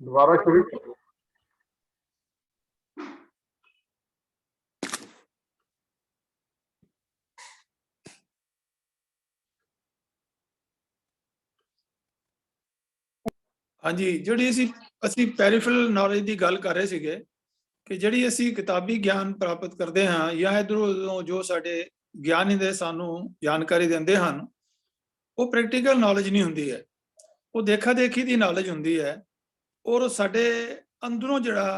दोबारा शुरू करो। हाँ जी, जिहड़ी असी पैरीफेरल नॉलेज की गल कर रहे सीगे कि जिहड़ी असी किताबी ज्ञान प्राप्त करते हाँ या इधरों उधरों जो साडे ज्ञानी दे सानू जानकारी देंदे हन वो प्रैक्टिकल नॉलेज नहीं हुंदी है, वो देखा देखी की नॉलेज हुंदी है और साडे अंदरों जिहड़ा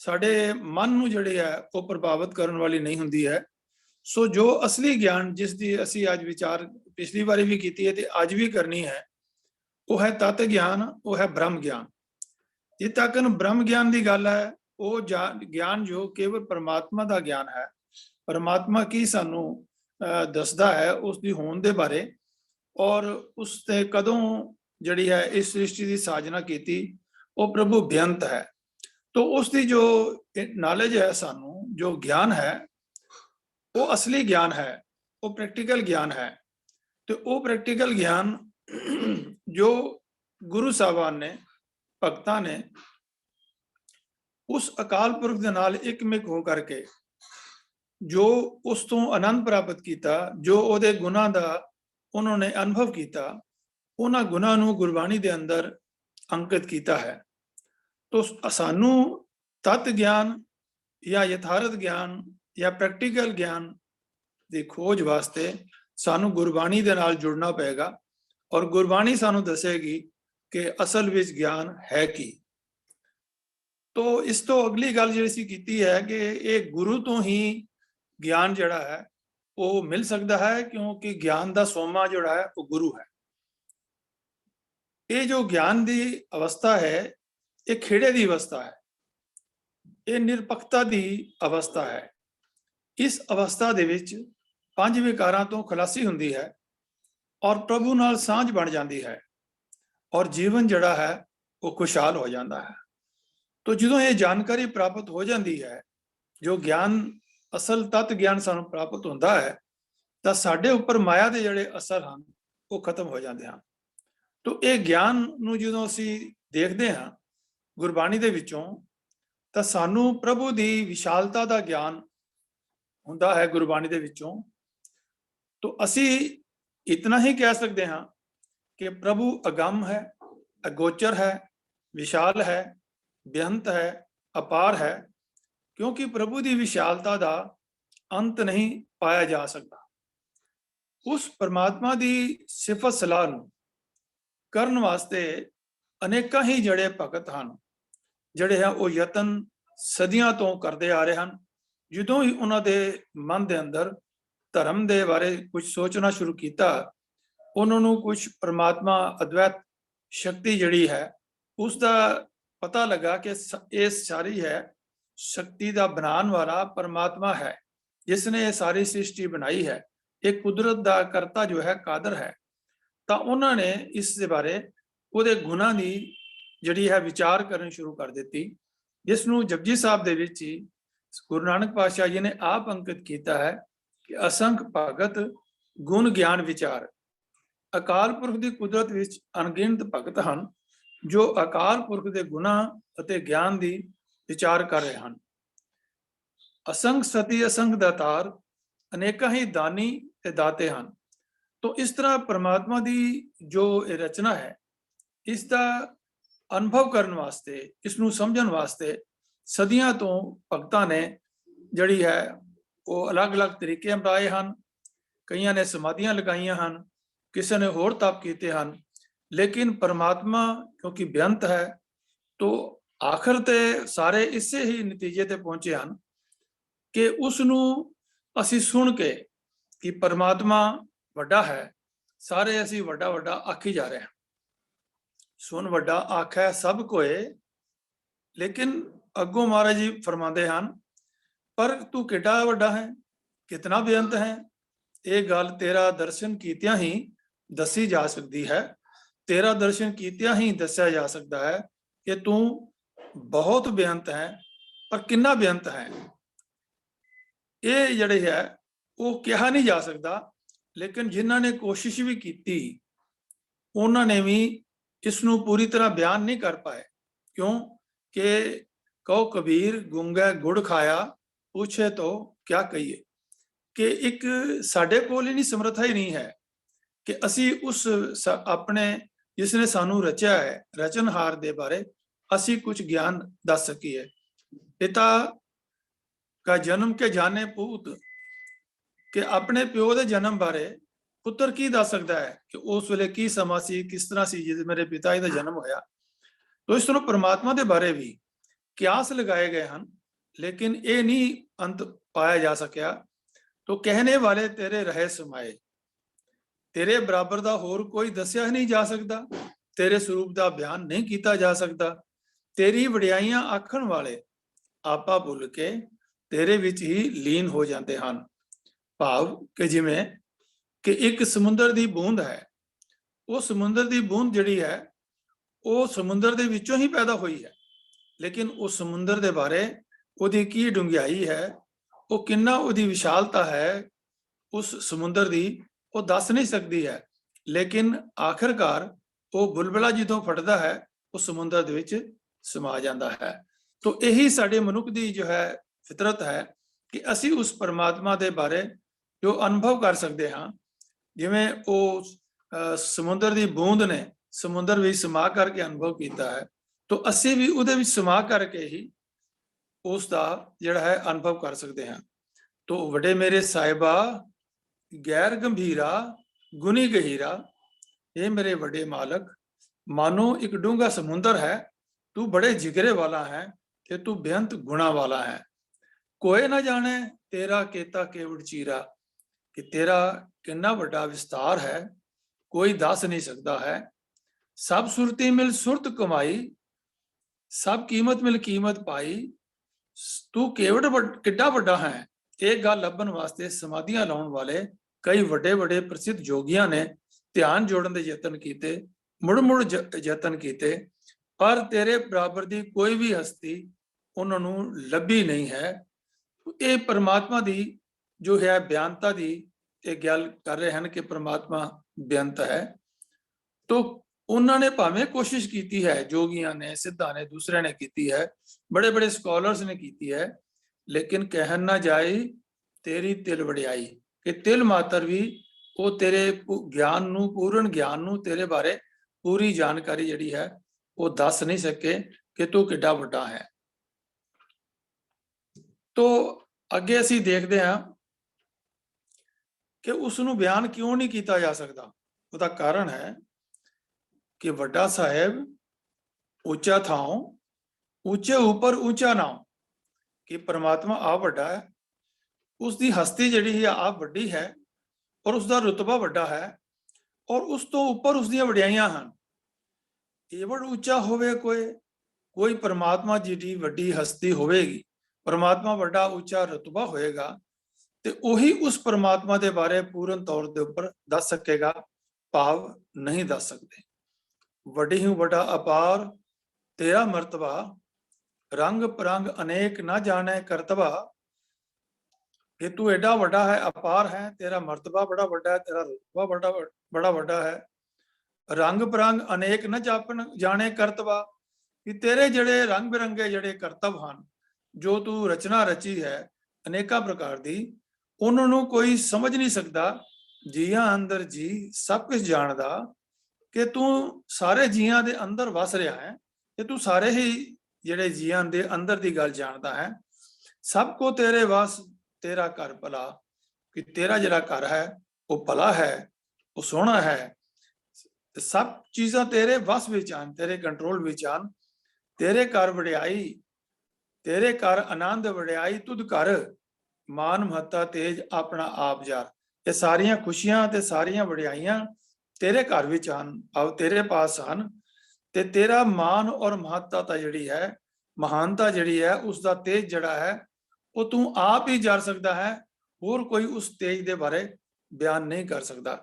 साडे मन नूं जिहड़ी है वो प्रभावित करने वाली नहीं हुंदी है। सो जो असली ज्ञान जिसकी असी अज विचार पिछली बारी भी की है तो अज भी करनी है वो है तत्व ज्ञान, वो है ब्रह्म ज्ञान। जित तक ब्रह्म ज्ञान की गल है वो ज्ञान जो केवल परमात्मा का ज्ञान है, परमात्मा की सानू दसदा है उसकी होंद के बारे और उसने कदों जड़ी है इस सृष्टि की साजना की वो प्रभु बेअंत है। तो उसकी जो नॉलेज है सानू जो ज्ञान है वो असली ज्ञान है, वो प्रैक्टिकल ज्ञान है। तो वो प्रैक्टिकल ज्ञान जो गुरु साहबान ने भगतां ने उस अकाल पुरख के नाल एकमिक हो करके जो उस तो आनंद प्राप्त किया, जो ओदे गुनाह का उन्होंने अनुभव किया, उन्होंने गुनाह नूं गुरबाणी के अंदर अंकित किया है। तो सानू तत्व ज्ञान या यथार्थ ज्ञान या प्रैक्टिकल ज्ञान की खोज वास्ते सानू गुरबाणी के नाल जुड़ना पेगा और गुरबाणी सानू दसेगी कि असल विच ज्ञान है की। तो इस तो अगली गल जी की है कि एक गुरु तो ही ज्ञान जड़ा है वो मिल सकता है, क्योंकि ज्ञान का सोमा जोड़ा है वो गुरु है। ये जो ज्ञान की अवस्था है ये खेड़े की अवस्था है, ये निरपक्षता की अवस्था है। इस अवस्था दे विच पंज विकारां तो खलासी हुंदी है और प्रभु नाल सांझ बन जाती है और जीवन जड़ा है वो खुशहाल हो जाता है। तो जो ये जानकारी प्राप्त हो जाती है, जो ज्ञान असल तत्व ज्ञान सानू प्राप्त होता है तो साडे उपर माया के जड़े असर हैं वो खत्म हो जाते हैं। तो ये ज्ञान नूं जो असी देखते हाँ गुरबाणी दे विचों तो सानू प्रभु की विशालता का ज्ञान हुंदा है गुरबाणी दे विचों। तो असी इतना ही कह सकते हाँ कि प्रभु अगम है, अगोचर है, विशाल है, बेअंत है, अपार है, क्योंकि प्रभु की विशालता का अंत नहीं पाया जा सकता। उस परमात्मा की सिफत सलाह करने वास्ते अनेक ही जड़े भगत हैं जड़े हैं वो यतन सदियों तो करते आ रहे हैं। जो ही उन्होंने मन के अंदर धर्म के बारे कुछ सोचना शुरू किया, उन्होंने कुछ परमात्मा अद्वैत शक्ति जड़ी है उसका पता लगा कि ये सारी है शक्ति का बनाने वाला परमात्मा है जिसने ये सारी सृष्टि बनाई है, एक कुदरत का करता जो है कादर है। तो उन्होंने इस बारे वो गुणा की जड़ी है विचार करनी शुरू कर दी, जिसनों जपजी साहब दे विच ही गुरु नानक पातशाह जी ने आप अंकित किया है कि असंख भगत गुण ज्ञान विचार। अकाल पुरख की कुदरत विच अनगिनत भगत हैं जो अकाल पुरख के गुणा अते ज्ञान की विचार कर रहे हैं। असंख सती असंख दातार अनेक ही दानी ते दाते हैं। तो इस तरह परमात्मा की जो रचना है इसका अनुभव करने वास्ते, इसनों समझने वास्ते सदियों तो भगतां ने जड़ी है वो अलग अलग तरीके अपनाए हैं। कईयां ने समाधियां लगाइया हैं, किसी ने होर तप किए हैं, लेकिन परमात्मा क्योंकि बेअंत है तो आखिर ते सारे इसे ही नतीजे ते पहुंचे हैं कि उसनों असी सुन के कि परमात्मा वड्डा है, सारे असी वड्डा वड्डा आखी जा रहे हैं। सुन वड्डा आखै सब कोए, लेकिन अगों महाराज जी फरमाते हैं पर तू किड्डा वड्डा है, कितना बेअंत है, ये गल तेरा दर्शन कीतिया ही दसी जा सकती है। तेरा दर्शन कीतिया ही दसिया जा सकता है कि तू बहुत बेअंत है, पर कितना बेअंत है ये जड़े है वो कहा नहीं जा सकता। लेकिन जिन्होंने कोशिश भी की उन्होंने भी इसनों पूरी तरह बयान नहीं कर पाए, क्यों कि कहो कबीर गूंगा गुड़ खाया, पूछे तो क्या कहिए। कि एक साडे कोल इन्नी समर्था ही नहीं है कि असी उस अपने जिसने सानू रचा है रचनहार दे बारे असी कुछ ज्ञान दस सकीए। पिता का जन्म के जाने पूत कि अपने प्यो के जन्म बारे पुत्र की दस सकता है कि उस वेले की समा सी, किस तरह सी जिस मेरे पिता जी का जन्म होया। तो इस तरह परमात्मा के बारे भी क्यास लगाए गए हैं, लेकिन ये नहीं अंत पाया जा सकिया। तो कहने वाले तेरे रहे समाए, तेरे बराबर का होर कोई दसिया नहीं जा सकता, तेरे स्वरूप का बयान नहीं किया जा सकता। तेरी वडियाइयां आखण वाले आपा भुल के तेरे विच ही लीन हो जाते हैं। भाव कि जिमें कि एक समुद्र की बूंद है, वो समुद्र की बूंद जिहड़ी है वो समुद्र के विचों ही पैदा हुई है, लेकिन उस समुद्र के बारे उसकी की डूंघियाई है, वो किन्ना उसकी विशालता है उस समुद्र की वो दस नहीं सकती है। लेकिन आखिरकार वो बुलबुला जो फटता है वो समुद्र दे विच समा जाता है। तो यही साडे मनुख की जो है फितरत है कि असी उस परमात्मा के बारे जो अनुभव कर सकते हाँ, जिमें वो समुद्र की बूंद ने समुद्र में समा करके अनुभव किया है, तो असी भी उहदे विच समा करके ही उसका जिहड़ा है अनुभव कर सकते हैं। तो वडे मेरे साहिबा गैर गंभीरा गुनी गहीरा, ये मेरे बड़े मालक मानो एक डूंगा समुंदर है, तू बड़े जिगरे वाला है कि तू बेअंत गुणा वाला है। कोई ना जाने तेरा केता केवड़ चीरा, कि तेरा कितना बड़ा विस्तार है कोई दस नहीं सकता है। सब सुरती मिल सुरत कमाई, सब कीमत मिल कीमत पाई, तू केवड़ किड्डा बड़ा है। एक गल लभन वास्ते समाधियां लाउण वाले कई वड्डे वड्डे प्रसिद्ध जोगियां ने ध्यान जोड़न के यतन किए, मुड़ मुड़ यतन किए, पर तेरे बराबर की कोई भी हस्ती उन्होंने लभी नहीं है। ये परमात्मा की जो है बयानता की एक गल कर रहे हैं कि परमात्मा बेअंत है। तो उन्होंने भावें कोशिश की है, जोगियां ने सिद्धा ने दूसरे ने की है, बड़े बड़े स्कॉलर्स ने की है, लेकिन कहन ना जाए तेरी तिल वड़ियाई कि तिल मात्र भी वो तेरे ज्ञान नू पूर्ण ज्ञान नू तेरे बारे पूरी जानकारी जिहड़ी है वो दस नहीं सके कि तू किड्डा वड्डा है। तो अगे असी देखते हैं कि उसनू बयान क्यों नहीं किया जा सकता। उसका कारण है कि वड्डा साहेब ऊंचा थाओ ऊंचे ऊपर ऊंचा नाम, कि परमात्मा आप वड्डा है, उसकी हस्ती जिहड़ी है आप वड्डी है और उसका रुतबा वड्डा है और उस तो उपर उसदियां वडियाइयां हैं। एवड़ ऊंचा होवे कोई परमात्मा जिहड़ी वड्डी हस्ती होवेगी, परमात्मा वड्डा ऊंचा रुतबा होएगा, तो उही उस परमात्मा के बारे पूर्ण तौर के उपर दस सकेगा, भाव नहीं दस सकते। वड्डी हूं वड्डा अपार तेरा मर्तबा, रंग परंग अनेक ना जाने करतबा, कि तू एडा वड्डा है अपार है, तेरा मर्तबा बड़ा वड्डा है, तेरा रुतबा बड़ा वड्डा है। रंग परंग अनेक न जापन जाने करतबा, कि तेरे जड़े रंग बिरंगे जड़े करतब हैं जो तू रचना रची है अनेका प्रकार की, उन्होंने कोई समझ नहीं सकता। जिया अंदर जी सब कुछ जानदा, कि तू सारे जिया के अंदर वस रहा है, कि तू सारे ही जड़े जिया के अंदर की गल जानता है। सबको तेरे वास तेरा घर भला, कि तेरा जरा घर है वो भला है, वो सोहना है, सब चीज़ां तेरे वस विच आन, तेरे कंट्रोल विच आन। तेरे घर वडियाई, तेरे घर आनंद वडियाई तुद घर, मान महत्ता तेज अपना आप जार। ये सारियां खुशियां ते सारियां वडियाइयां तेरे घर विच आन, अब तेरे पास आन, ते तेरा मान और महत्ता जिहड़ी है महानता जिहड़ी है उसका तेज जिहड़ा है वो तू आप ही जार सकता है, और कोई उस तेज के बारे बयान नहीं कर सकता।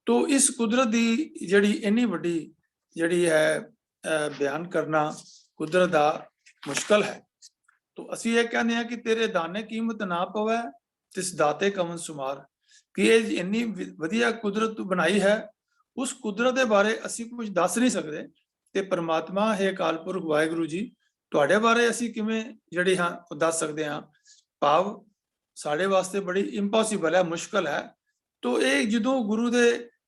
तो इस कुदरत की जिहड़ी इन्नी वड्डी जिहड़ी है बयान करना कुदरत का मुश्किल है। तो असी ये कहते हैं कि तेरे दाने कीमत ना पवे तिस दाते कवन सुमार, कि ये इन्नी वधिया कुदरत बनाई है, उस कुदरत के बारे असी कुछ दस नहीं सकते, ਤੇ ਪਰਮਾਤਮਾ ਹੈ ਅਕਾਲ ਪੁਰਖ ਵਾਹਿਗੁਰੂ ਜੀ ਤੁਹਾਡੇ ਬਾਰੇ ਅਸੀਂ ਕਿਵੇਂ ਜਿਹੜੀ ਹਾਂ ਉਹ ਦੱਸ ਸਕਦੇ ਹਾਂ। ਭਾਵ ਸਾਡੇ ਵਾਸਤੇ ਬੜੀ ਇੰਪੋਸੀਬਲ ਹੈ, ਮੁਸ਼ਕਲ ਹੈ। ਤੋ ਇਹ ਜਦੋਂ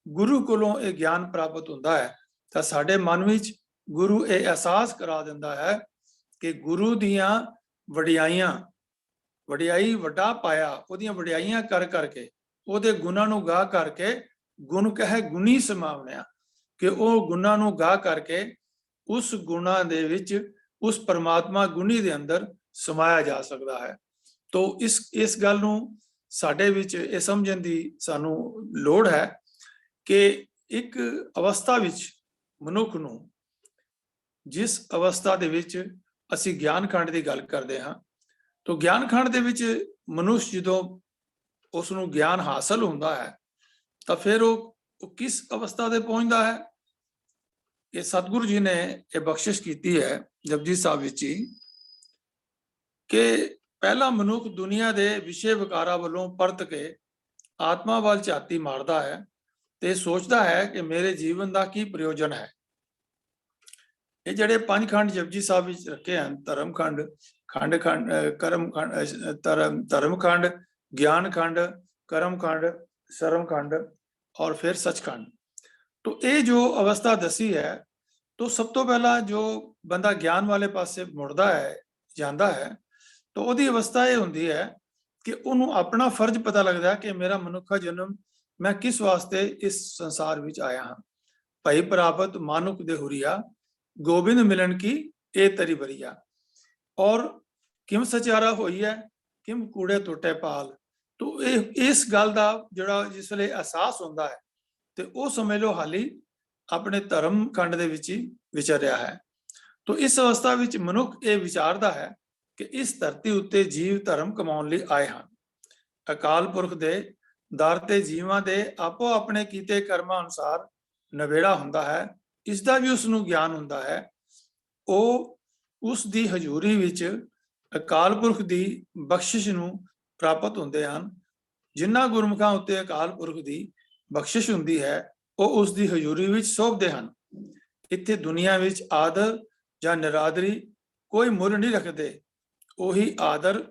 ਗੁਰੂ ਕੋਲੋਂ ਇਹ ਗਿਆਨ ਪ੍ਰਾਪਤ ਹੁੰਦਾ ਹੈ ਤਾਂ ਸਾਡੇ ਮਨ ਵਿੱਚ ਗੁਰੂ ਇਹ ਅਹਿਸਾਸ ਕਰਾ ਦਿੰਦਾ ਹੈ ਕਿ ਗੁਰੂ ਦੀਆਂ ਵਡਿਆਈਆਂ, ਵਡਿਆਈ ਵੱਡਾ ਪਾਇਆ, ਉਹਦੀਆਂ ਵਡਿਆਈਆਂ ਕਰ ਕਰਕੇ, ਉਹਦੇ ਗੁਣਾਂ ਨੂੰ ਗਾ ਕਰਕੇ, ਗੁਣ ਕਹੇ ਗੁਣੀ ਸਮਾਵਣਿਆ, ਕਿ ਉਹ ਗੁਣਾਂ ਨੂੰ ਗਾ ਕਰਕੇ ਉਸ ਗੁਣਾਂ ਦੇ ਵਿੱਚ ਉਸ ਪਰਮਾਤਮਾ ਗੁਣੀ ਦੇ ਅੰਦਰ ਸਮਾਇਆ ਜਾ ਸਕਦਾ ਹੈ। ਤੋ ਇਸ ਗੱਲ ਨੂੰ ਸਾਡੇ ਵਿੱਚ ਇਹ ਸਮਝਣ ਦੀ ਸਾਨੂੰ ਲੋੜ ਹੈ ਕਿ ਇੱਕ ਅਵਸਥਾ ਵਿੱਚ ਮਨੁੱਖ ਨੂੰ, ਜਿਸ ਅਵਸਥਾ ਦੇ ਵਿੱਚ ਅਸੀਂ ਗਿਆਨ ਖੰਡ ਦੀ ਗੱਲ ਕਰਦੇ ਹਾਂ, ਤੋ ਗਿਆਨ ਖੰਡ ਦੇ ਵਿੱਚ ਮਨੁੱਖ ਜਦੋਂ ਉਸ ਨੂੰ ਗਿਆਨ ਹਾਸਲ ਹੁੰਦਾ ਹੈ ਤਾਂ ਫਿਰ ਉਹ ਕਿਸ ਅਵਸਥਾ ਤੇ ਪਹੁੰਚਦਾ ਹੈ। ਇਹ ਸਤਿਗੁਰੂ ਜੀ ਨੇ ਇਹ ਬਖਸ਼ਿਸ਼ ਕੀਤੀ ਹੈ ਜਪਜੀ ਸਾਹਿਬ ਵਿੱਚ ਹੀ, ਕਿ ਪਹਿਲਾ ਮਨੁੱਖ ਦੁਨੀਆ ਦੇ ਵਿਸ਼ੇ ਵਿਕਾਰਾਂ ਵੱਲੋਂ ਪਰਤ ਕੇ ਆਤਮਾ ਵੱਲ ਝਾਤੀ ਮਾਰਦਾ ਹੈ ਤੇ ਸੋਚਦਾ ਹੈ ਕਿ ਮੇਰੇ ਜੀਵਨ ਦਾ ਕੀ ਪ੍ਰਯੋਜਨ ਹੈ। ਇਹ ਜਿਹੜੇ ਪੰਜ ਖੰਡ ਜਪਜੀ ਸਾਹਿਬ ਵਿੱਚ ਰੱਖੇ ਹਨ, ਧਰਮ ਖੰਡ, ਖੰਡ ਖੰਡ, ਕਰਮ ਖੰਡ, ਧਰਮ ਖੰਡ, ਗਿਆਨ ਖੰਡ, ਕਰਮ ਖੰਡ, ਸ਼ਰਮ ਖੰਡ ਔਰ ਫਿਰ ਸੱਚਖੰਡ। तो ये जो अवस्था दसी है, तो सब तो पहला जो बंदा ज्ञान वाले पासे मुड़दा है, जांदा है, तो ओदी अवस्था ये हुंदी है कि उन्होंने अपना फर्ज पता लगता है कि मेरा मनुखा जन्म मैं किस वास्ते इस संसार विच आया हाँ। भाई प्राप्त मानुक दे हुरिया, गोबिंद मिलन की ए तरी बरिया, और किम सचारा होई है, किम कूड़े टुटे पाल। तो इस गल दा जिहड़ा जिस वेले एहसास हुंदा है ਤੇ ਉਹ ਸਮਝ ਲਓ ਹਾਲੀ ਆਪਣੇ ਧਰਮ ਖੰਡ ਦੇ ਵਿੱਚ ਹੀ ਵਿਚਰਿਆ ਹੈ। ਤੋ ਇਸ ਅਵਸਥਾ ਵਿੱਚ ਮਨੁੱਖ ਇਹ ਵਿਚਾਰਦਾ ਹੈ ਕਿ ਇਸ ਧਰਤੀ ਉੱਤੇ ਜੀਵ ਧਰਮ ਕਮਾਉਣ ਲਈ ਆਏ ਹਨ। ਅਕਾਲ ਪੁਰਖ ਦੇ ਦਰ ਤੇ ਜੀਵਾਂ ਦੇ ਆਪੋ ਆਪਣੇ ਕੀਤੇ ਕਰਮਾਂ ਅਨੁਸਾਰ ਨਵੇੜਾ ਹੁੰਦਾ ਹੈ। ਇਸ ਦਾ ਵੀ ਉਸ ਨੂੰ ਗਿਆਨ ਹੁੰਦਾ ਹੈ। ਉਹ ਉਸ ਦੀ ਹਜ਼ੂਰੀ ਵਿੱਚ ਅਕਾਲ ਪੁਰਖ ਦੀ ਬਖਸ਼ਿਸ਼ ਨੂੰ ਪ੍ਰਾਪਤ ਹੁੰਦੇ ਹਨ। ਜਿਨ੍ਹਾਂ ਗੁਰਮੁਖਾਂ ਉੱਤੇ ਅਕਾਲ ਪੁਰਖ ਦੀ ਬਖਸ਼ਿਸ਼ ਹੁੰਦੀ ਹੈ ਉਹ ਉਸ ਦੀ ਹਜ਼ੂਰੀ ਵਿੱਚ ਸੌਂਪਦੇ ਹਨ। ਇੱਥੇ ਦੁਨੀਆ ਵਿੱਚ ਆਦਰ ਜਾਂ ਨਿਰਾਦਰੀ ਕੋਈ ਮੁੱਲ ਨਹੀਂ ਰੱਖਦੇ। ਉਹੀ ਆਦਰ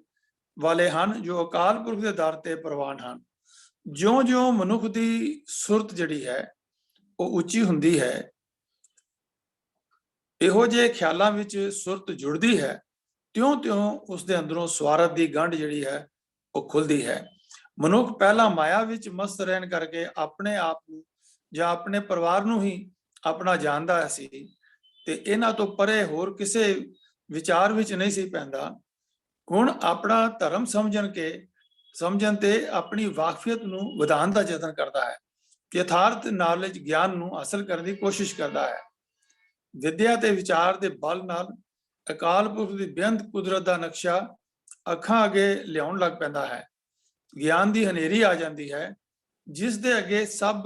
ਵਾਲੇ ਹਨ ਜੋ ਅਕਾਲ ਪੁਰਖ ਦੇ ਦਰ ਤੇ ਪ੍ਰਵਾਨ ਹਨ। ਜਿਉਂ-ਜਿਉਂ ਮਨੁੱਖ ਦੀ ਸੁਰਤ ਜਿਹੜੀ ਹੈ ਉਹ ਉੱਚੀ ਹੁੰਦੀ ਹੈ, ਇਹੋ ਜਿਹੇ ਖਿਆਲਾਂ ਵਿੱਚ ਸੁਰਤ ਜੁੜਦੀ ਹੈ, ਤਿਉਂ-ਤਿਉਂ ਉਸ ਦੇ ਅੰਦਰੋਂ ਸਵਾਰਥ ਦੀ ਗੰਢ ਜਿਹੜੀ ਹੈ ਉਹ ਖੁੱਲਦੀ ਹੈ। ਮਨੁੱਖ ਪਹਿਲਾਂ ਮਾਇਆ ਵਿੱਚ ਮਸਤ ਰਹਿਣ ਕਰਕੇ ਆਪਣੇ ਆਪ ਨੂੰ ਜਾਂ ਆਪਣੇ ਪਰਿਵਾਰ ਨੂੰ ਹੀ ਆਪਣਾ ਜਾਣਦਾ ਸੀ ਤੇ ਇਹਨਾਂ ਤੋਂ ਪਰੇ ਹੋਰ ਕਿਸੇ ਵਿਚਾਰ ਵਿੱਚ ਨਹੀਂ ਸੀ ਪੈਂਦਾ। ਹੁਣ ਆਪਣਾ ਧਰਮ ਸਮਝਣ ਤੇ ਆਪਣੀ ਵਾਕਫੀਅਤ ਨੂੰ ਵਧਾਉਣ ਦਾ ਯਤਨ ਕਰਦਾ ਹੈ। ਯਥਾਰਥ ਨੌਲੇਜ ਗਿਆਨ ਨੂੰ ਹਾਸਲ ਕਰਨ ਦੀ ਕੋਸ਼ਿਸ਼ ਕਰਦਾ ਹੈ। ਵਿਦਿਆ ਤੇ ਵਿਚਾਰ ਦੇ ਬਲ ਨਾਲ ਅਕਾਲ ਪੁਰਖ ਦੀ ਬੇਅੰਤ ਕੁਦਰਤ ਦਾ ਨਕਸ਼ਾ ਅੱਖਾਂ ਅੱਗੇ ਲਿਆਉਣ ਲੱਗ ਪੈਂਦਾ ਹੈ। ਗਿਆਨ ਦੀ ਹਨੇਰੀ ਆ ਜਾਂਦੀ ਹੈ ਜਿਸ ਦੇ ਅੱਗੇ ਸਭ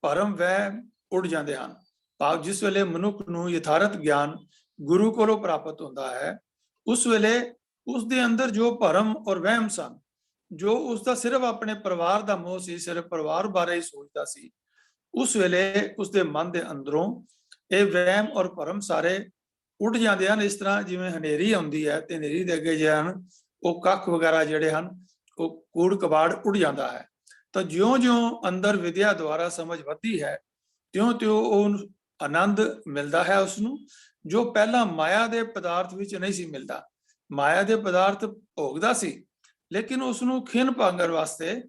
ਭਰਮ ਵਹਿਮ ਉੱਡ ਜਾਂਦੇ ਹਨ। ਭਾਵ ਜਿਸ ਵੇਲੇ ਮਨੁੱਖ ਨੂੰ ਯਥਾਰਥ ਗਿਆਨ ਗੁਰੂ ਕੋਲੋਂ ਪ੍ਰਾਪਤ ਹੁੰਦਾ ਹੈ, ਉਸ ਵੇਲੇ ਉਸ ਦੇ ਅੰਦਰ ਜੋ ਭਰਮ ਔਰ ਵਹਿਮ ਸਨ, ਜੋ ਉਸ ਦਾ ਸਿਰਫ ਆਪਣੇ ਪਰਿਵਾਰ ਦਾ ਮੋਹ ਸੀ, ਸਿਰਫ ਪਰਿਵਾਰ ਬਾਰੇ ਹੀ ਸੋਚਦਾ ਸੀ, ਉਸ ਵੇਲੇ ਉਸ ਦੇ ਮਨ ਦੇ ਅੰਦਰੋਂ ਇਹ ਵਹਿਮ ਔਰ ਭਰਮ ਸਾਰੇ ਉੱਡ ਜਾਂਦੇ ਹਨ। ਇਸ ਤਰ੍ਹਾਂ ਜਿਵੇਂ ਹਨੇਰੀ ਆਉਂਦੀ ਹੈ ਤੇ ਹਨੇਰੀ ਦੇ ਅੱਗੇ ਜਿਹੜੇ ਹਨ ਉਹ ਕੱਖ ਵਗੈਰਾ ਜਿਹੜੇ ਹਨ ਉਹ ਕੂੜ ਕਬਾੜ ਉੱਡ ਜਾਂਦਾ ਹੈ। ਤਾਂ ਜਿਉਂ-ਜਿਉਂ ਅੰਦਰ ਵਿਦਿਆ ਦੁਆਰਾ ਸਮਝ ਵੱਧਦੀ ਹੈ, ਤਿਉਂ-ਤਿਉਂ ਉਹ ਆਨੰਦ ਮਿਲਦਾ ਹੈ ਉਸ ਨੂੰ, ਜੋ ਪਹਿਲਾਂ ਮਾਇਆ ਦੇ ਪਦਾਰਥ ਵਿੱਚ ਨਹੀਂ ਸੀ ਮਿਲਦਾ। ਮਾਇਆ ਦੇ ਪਦਾਰਥ ਭੋਗਦਾ ਸੀ, ਲੇਕਿਨ ਉਸ ਨੂੰ ਖਿੰਨ ਭਾਂਗਣ ਵਾਸਤੇ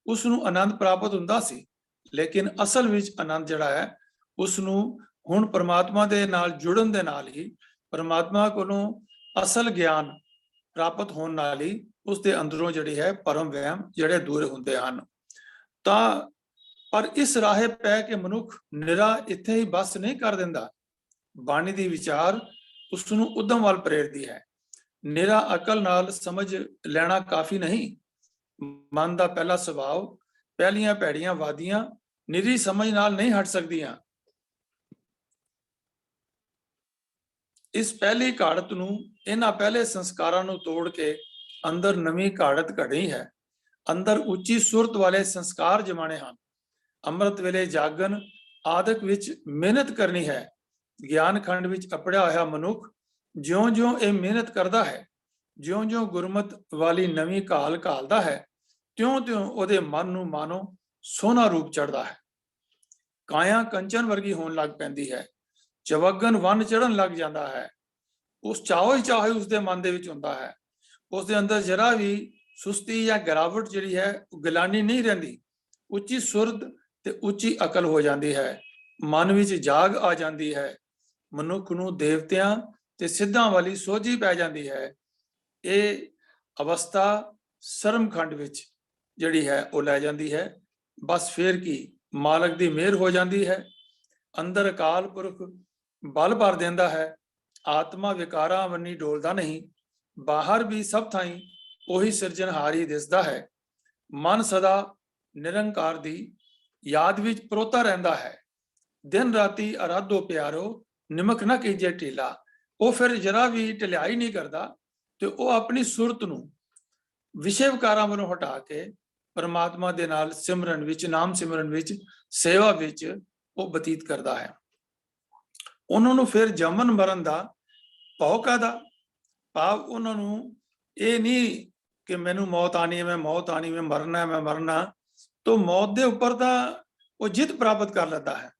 ਉਸ ਨੂੰ ਆਨੰਦ ਪ੍ਰਾਪਤ ਹੁੰਦਾ ਸੀ। ਲੇਕਿਨ ਅਸਲ ਵਿੱਚ ਆਨੰਦ ਜਿਹੜਾ ਹੈ ਉਸ ਨੂੰ ਹੁਣ ਪਰਮਾਤਮਾ ਦੇ ਨਾਲ ਜੁੜਨ ਦੇ ਨਾਲ ਹੀ, ਪਰਮਾਤਮਾ ਕੋਲੋਂ ਅਸਲ ਗਿਆਨ ਪ੍ਰਾਪਤ ਹੋਣ ਨਾਲ ਹੀ ਉਸ ਦੇ ਅੰਦਰੋਂ ਜਿਹੜੀ ਹੈ ਭਰਮ ਵਹਿਮ ਜਿਹੜੇ ਦੂਰ ਹੁੰਦੇ ਹਨ। ਤਾਂ ਪਰ ਇਸ ਰਾਹੇ ਪੈ ਕੇ ਮਨੁੱਖ ਨਿਰਾ ਇੱਥੇ ਹੀ ਬਸ ਨਹੀਂ ਕਰ ਦਿੰਦਾ। ਬਾਣੀ ਦੀ ਵਿਚਾਰ ਉਸ ਨੂੰ ਉਦਮ ਵੱਲ ਪ੍ਰੇਰਦੀ ਹੈ। ਨਿਰਾ ਅਕਲ ਨਾਲ ਸਮਝ ਲੈਣਾ ਕਾਫੀ ਨਹੀਂ। ਮਨ ਦਾ ਪਹਿਲਾ ਸੁਭਾਅ ਪਹਿਲੀਆਂ ਭੈੜੀਆਂ ਵਾਦੀਆਂ ਨਿਰੀ ਸਮਝ ਨਾਲ ਨਹੀਂ ਹਟ ਸਕਦੀਆਂ। ਇਸ ਪਹਿਲੀ ਘਾੜਤ ਨੂੰ, ਇਹਨਾਂ ਪਹਿਲੇ ਸੰਸਕਾਰਾਂ ਨੂੰ ਤੋੜ ਕੇ ਅੰਦਰ ਨਵੀਂ ਘਾੜਤ ਘੜੀ ਹੈ। ਅੰਦਰ ਉੱਚੀ ਸੁਰਤ ਵਾਲੇ ਸੰਸਕਾਰ ਜਮਾਣੇ ਹਨ। ਅੰਮ੍ਰਿਤ ਵੇਲੇ ਜਾਗਣ ਆਦਿਕ ਵਿੱਚ ਮਿਹਨਤ ਕਰਨੀ ਹੈ। ਗਿਆਨ ਖੰਡ ਵਿੱਚ ਅਪੜਿਆ ਹੋਇਆ ਮਨੁੱਖ ਜਿਉਂ-ਜਿਉਂ ਇਹ ਮਿਹਨਤ ਕਰਦਾ ਹੈ, ਜਿਉਂ-ਜਿਉਂ ਗੁਰਮਤ ਵਾਲੀ ਨਵੀਂ ਘਾਲ ਘਾਲਦਾ ਹੈ, ਤਿਉਂ-ਤਿਉਂ ਉਹਦੇ ਮਨ ਨੂੰ ਮਾਨੋ ਸੋਹਣਾ ਰੂਪ ਚੜ੍ਹਦਾ ਹੈ। ਕਾਇਆ ਕੰਚਨ ਵਰਗੀ ਹੋਣ ਲੱਗ ਪੈਂਦੀ ਹੈ, ਚਵਗਨ ਵੰਨ ਚੜ੍ਹਨ ਲੱਗ ਜਾਂਦਾ ਹੈ। ਉਸ ਚਾਹੋ ਹੀ ਚਾਹੇ ਉਸਦੇ ਮਨ ਦੇ ਵਿੱਚ ਹੁੰਦਾ ਹੈ। ਉਸਦੇ ਅੰਦਰ ਜਰਾ ਵੀ ਸੁਸਤੀ ਜਾਂ ਗਿਰਾਵਟ ਜਿਹੜੀ ਹੈ ਉਹ ਗਿਲਾਨੀ ਨਹੀਂ ਰਹਿੰਦੀ। ਉੱਚੀ ਸੁਰਤ ਤੇ ਉੱਚੀ ਅਕਲ ਹੋ ਜਾਂਦੀ ਹੈ, ਮਨ ਵਿੱਚ ਜਾਗ ਆ ਜਾਂਦੀ ਹੈ, ਮਨੁੱਖ ਨੂੰ ਦੇਵਤਿਆਂ ਤੇ ਸਿੱਧਾਂ ਵਾਲੀ ਸੋਝੀ ਪੈ ਜਾਂਦੀ ਹੈ। ਇਹ ਅਵਸਥਾ ਸਰਮਖੰਡ ਵਿੱਚ ਜਿਹੜੀ ਹੈ ਉਹ ਲੈ ਜਾਂਦੀ ਹੈ। ਬਸ ਫੇਰ ਕੀ ਮਾਲਕ ਦੀ ਮਿਹਰ ਹੋ ਜਾਂਦੀ ਹੈ, ਅੰਦਰ ਅਕਾਲ ਪੁਰਖ ਬਲ ਭਰ ਦਿੰਦਾ ਹੈ। ਆਤਮਾ ਵਿਕਾਰਾਂ ਵੰਨੀ ਡੋਲਦਾ ਨਹੀਂ, ਬਾਹਰ ਵੀ ਸਭ ਥਾਈਂ ਉਹੀ ਸਿਰਜਣਹਾਰ ਹੀ ਦਿਸਦਾ ਹੈ। ਮਨ ਸਦਾ ਨਿਰੰਕਾਰ ਦੀ ਯਾਦ ਵਿੱਚ ਪਰੋਤਾ ਰਹਿੰਦਾ ਹੈ। ਦਿਨ ਰਾਤੀ ਅਰਾਧੋ ਪਿਆਰੋ, ਨਿਮਕ ਨਾ ਕੀਜੇ ਢੀਲਾ। ਉਹ ਫਿਰ ਜਰਾ ਵੀ ਢਿਲਾਈ ਨਹੀਂ ਕਰਦਾ ਤੇ ਉਹ ਆਪਣੀ ਸੁਰਤ ਨੂੰ ਵਿਸ਼ੇ ਵਿਕਾਰਾਂ ਵੱਲੋਂ ਹਟਾ ਕੇ ਪਰਮਾਤਮਾ ਦੇ ਨਾਲ ਸਿਮਰਨ ਵਿੱਚ, ਨਾਮ ਸਿਮਰਨ ਵਿੱਚ, ਸੇਵਾ ਵਿੱਚ ਉਹ ਬਤੀਤ ਕਰਦਾ ਹੈ। ਉਹਨਾਂ ਨੂੰ ਫਿਰ ਜੰਮਣ ਮਰਨ ਦਾ ਭੌ ਕਾਹਦਾ? ਭਾਵ ਉਹਨਾਂ ਨੂੰ ਇਹ ਨਹੀਂ ਕਿ ਮੈਨੂੰ ਮੌਤ ਆਣੀ ਹੈ, ਮੈਂ ਮੌਤ ਆਣੀ, ਮੈਂ ਮਰਨਾ, ਮੈਂ ਮਰਨਾ। ਤੋਂ ਮੌਤ ਦੇ ਉੱਪਰ ਤਾਂ ਉਹ ਜਿੱਤ ਪ੍ਰਾਪਤ ਕਰ ਲੈਂਦਾ ਹੈ।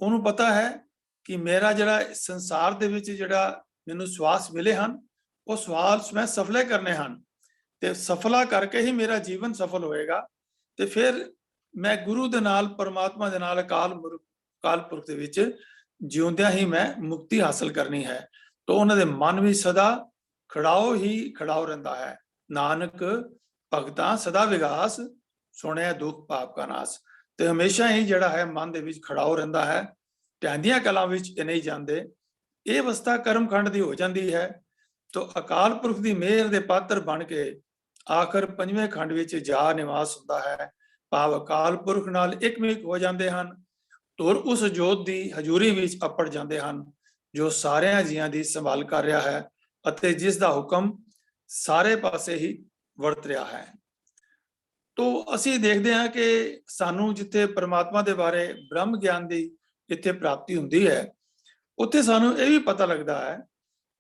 ਉਹਨੂੰ ਪਤਾ ਹੈ ਕਿ ਮੇਰਾ ਜਿਹੜਾ ਸੰਸਾਰ ਦੇ ਵਿੱਚ ਜਿਹੜਾ ਮੈਨੂੰ ਸਵਾਸ ਮਿਲੇ ਹਨ, ਉਹ ਸਵਾਸ ਮੈਂ ਸਫਲੇ ਕਰਨੇ ਹਨ ਤੇ ਸਫਲਾ ਕਰਕੇ ਹੀ ਮੇਰਾ ਜੀਵਨ ਸਫਲ ਹੋਏਗਾ। ਤੇ ਫਿਰ ਮੈਂ ਗੁਰੂ ਦੇ ਨਾਲ, ਪਰਮਾਤਮਾ ਦੇ ਨਾਲ, ਅਕਾਲ ਪੁਰਖ ਦੇ ਵਿੱਚ ਜਿਉਂਦਿਆਂ ਹੀ ਮੈਂ ਮੁਕਤੀ ਹਾਸਲ ਕਰਨੀ ਹੈ। ਤਾਂ ਉਹਨਾਂ ਦੇ ਮਨ ਵਿੱਚ ਸਦਾ ਖੜਾਓ ਹੀ ਖੜਾਓ ਰਹਿੰਦਾ ਹੈ। ਨਾਨਕ ਭਗਤਾਂ ਸਦਾ ਵਿਗਾਸ, ਸੁਣਿਆ ਦੁੱਖ ਪਾਪ ਕਾ ਨਾਸ। ਤੇ ਹਮੇਸ਼ਾ ਹੀ ਜਿਹੜਾ ਹੈ ਮਨ ਦੇ ਵਿੱਚ ਖੜਾਓ ਰਹਿੰਦਾ ਹੈ, ਢਹਿੰਦੀਆਂ ਕਲਾਂ ਵਿੱਚ ਇਹ ਨਹੀਂ ਜਾਂਦੇ। ਇਹ ਅਵਸਥਾ ਕਰਮਖੰਡ ਦੀ ਹੋ ਜਾਂਦੀ ਹੈ। ਤਾਂ ਅਕਾਲ ਪੁਰਖ ਦੀ ਮਿਹਰ ਦੇ ਪਾਤਰ ਬਣ ਕੇ ਆਖਰ ਪੰਜਵੇਂ ਖੰਡ ਵਿੱਚ ਜਾ ਨਿਵਾਸ ਹੁੰਦਾ ਹੈ। ਭਾਵ ਅਕਾਲ ਪੁਰਖ ਨਾਲ ਇੱਕਮਿਕ ਹੋ ਜਾਂਦੇ ਹਨ, ਤੁਰ ਉਸ ਜੋਤ ਦੀ ਹਜ਼ੂਰੀ ਵਿੱਚ ਅਪੜ ਜਾਂਦੇ ਹਨ ਜੋ ਸਾਰਿਆਂ ਜੀਆਂ ਦੀ ਸੰਭਾਲ ਕਰ ਰਿਹਾ ਹੈ ਅਤੇ ਜਿਸ ਦਾ ਹੁਕਮ ਸਾਰੇ ਪਾਸੇ ਹੀ ਵਰਤ ਰਿਹਾ ਹੈ। ਤੋਂ ਅਸੀਂ ਦੇਖਦੇ ਹਾਂ ਕਿ ਸਾਨੂੰ ਜਿੱਥੇ ਪਰਮਾਤਮਾ ਦੇ ਬਾਰੇ ਬ੍ਰਹਮ ਗਿਆਨ ਦੀ ਜਿੱਥੇ ਪ੍ਰਾਪਤੀ ਹੁੰਦੀ ਹੈ, ਉੱਥੇ ਸਾਨੂੰ ਇਹ ਵੀ ਪਤਾ ਲੱਗਦਾ ਹੈ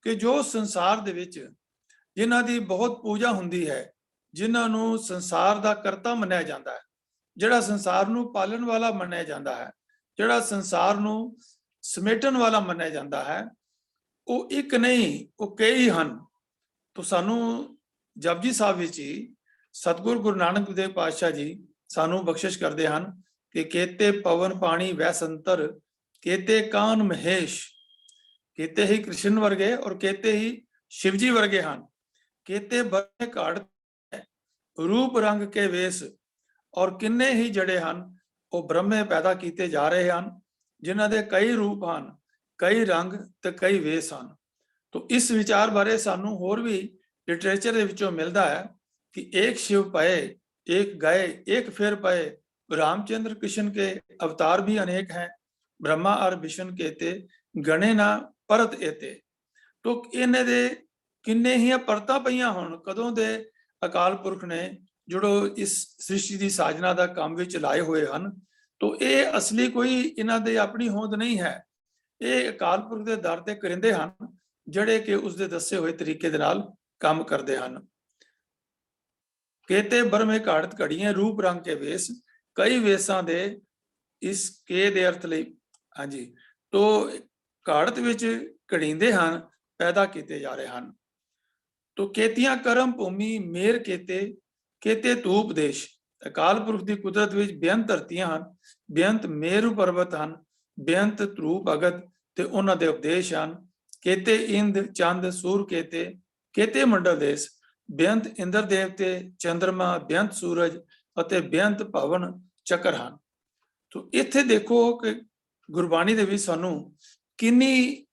ਕਿ ਜੋ ਸੰਸਾਰ ਦੇ ਵਿੱਚ ਜਿਨ੍ਹਾਂ ਦੀ ਬਹੁਤ ਪੂਜਾ ਹੁੰਦੀ ਹੈ, ਜਿਨ੍ਹਾਂ ਨੂੰ ਸੰਸਾਰ ਦਾ ਕਰਤਾ ਮੰਨਿਆ ਜਾਂਦਾ ਹੈ, ਜਿਹੜਾ ਸੰਸਾਰ ਨੂੰ ਪਾਲਣ ਵਾਲਾ ਮੰਨਿਆ ਜਾਂਦਾ ਹੈ, ਜਿਹੜਾ ਸੰਸਾਰ ਨੂੰ ਸਮੇਟਣ ਵਾਲਾ ਮੰਨਿਆ ਜਾਂਦਾ ਹੈ, ਉਹ ਇੱਕ ਨਹੀਂ, ਉਹ ਕਈ ਹਨ। ਤਾਂ ਸਾਨੂੰ ਜਪਜੀ ਸਾਹਿਬ ਵਿੱਚ ਹੀ ਸਤਿਗੁਰੂ ਗੁਰੂ ਨਾਨਕ ਦੇਵ ਪਾਤਸ਼ਾਹ ਜੀ ਸਾਨੂੰ ਬਖਸ਼ਿਸ਼ ਕਰਦੇ ਹਨ ਕਿ ਕੇਤੇ ਪਵਨ ਪਾਣੀ ਵੈ ਸੰਤਰ, ਕੇਤੇ ਕਾਨ ਮਹੇਸ਼। ਕੇਤੇ ਹੀ ਕ੍ਰਿਸ਼ਨ ਵਰਗੇ ਔਰ ਕੇਤੇ ਹੀ ਸ਼ਿਵਜੀ ਵਰਗੇ ਹਨ। ਕੇਤੇ ਬਰੇ ਘਾੜ ਰੂਪ ਰੰਗ ਕੇ ਵੇਸ, ਔਰ ਕਿੰਨੇ ਹੀ ਜਿਹੜੇ ਹਨ ਉਹ ਬ੍ਰਹਮੇ ਪੈਦਾ ਕੀਤੇ ਜਾ ਰਹੇ ਹਨ, ਜਿਨ੍ਹਾਂ ਦੇ ਕਈ ਰੂਪ ਹਨ, ਕਈ ਰੰਗ ਤੇ ਕਈ ਵੇਸ ਹਨ। तो इस विचार बारे सानू होर भी लिटरेचर दे विचों मिलता है कि एक शिव पाए, एक गए, एक फिर पाए। रामचंद्र कृष्ण के अवतार भी अनेक हैं, ब्रह्मा और विष्णु केते गणे ना परत एते। तो इन्हें दे किन्ने ही परतां पईयां होण, कदों दे अकाल पुरख ने जो इस सृष्टि की साजना का काम विच लाए हुए हैं। तो ये असली कोई इन्हां दे अपनी होंद नहीं है, ये अकाल पुरख के दर ते करिंदे हन ਜਿਹੜੇ ਕਿ ਉਸਦੇ ਦੱਸੇ ਹੋਏ ਤਰੀਕੇ ਦੇ ਨਾਲ ਕੰਮ ਕਰਦੇ ਹਨ। ਕੇਤੇ ਬਰਮੇ ਘਾੜਤ ਘੜੀਆਂ ਰੂਪ ਰੰਗ ਕੇ ਵੇਸ, ਕਈ ਵੇਸਾਂ ਦੇ ਇਸ ਕੇ ਦੇ ਅਰਥ ਲਈ ਹਾਂਜੀ ਤੋਂ ਘਾੜਤ ਵਿੱਚ ਘੜੀਂਦੇ ਹਨ, ਪੈਦਾ ਕੀਤੇ ਜਾ ਰਹੇ ਹਨ। ਤੋਂ ਕੇਤੀਆਂ ਕਰਮ ਭੂਮੀ ਮੇਰ ਕੇਤੇ, ਕੇਤੇ ਧੂਪ ਦੇਸ਼। ਅਕਾਲ ਪੁਰਖ ਦੀ ਕੁਦਰਤ ਵਿੱਚ ਬੇਅੰਤ ਧਰਤੀਆਂ ਹਨ, ਬੇਅੰਤ ਮੇਰੂ ਪਰਬਤ ਹਨ, ਬੇਅੰਤ ਧਰੂਪ ਭਗਤ ਤੇ ਉਹਨਾਂ ਦੇ ਉਪਦੇਸ਼ ਹਨ। केते इंद चंद सूर केते, केते मंडल देश। बेअंत इंद्र देवते, चंद्रमा, बेअंत सूरज ਅਤੇ ਬੇਅੰਤ ਭਵਨ ਚੱਕਰ ਹਨ। तो ਇੱਥੇ ਦੇਖੋ ਕਿ ਗੁਰਬਾਣੀ ਦੇ ਵਿੱਚ ਸਾਨੂੰ ਕਿੰਨੀ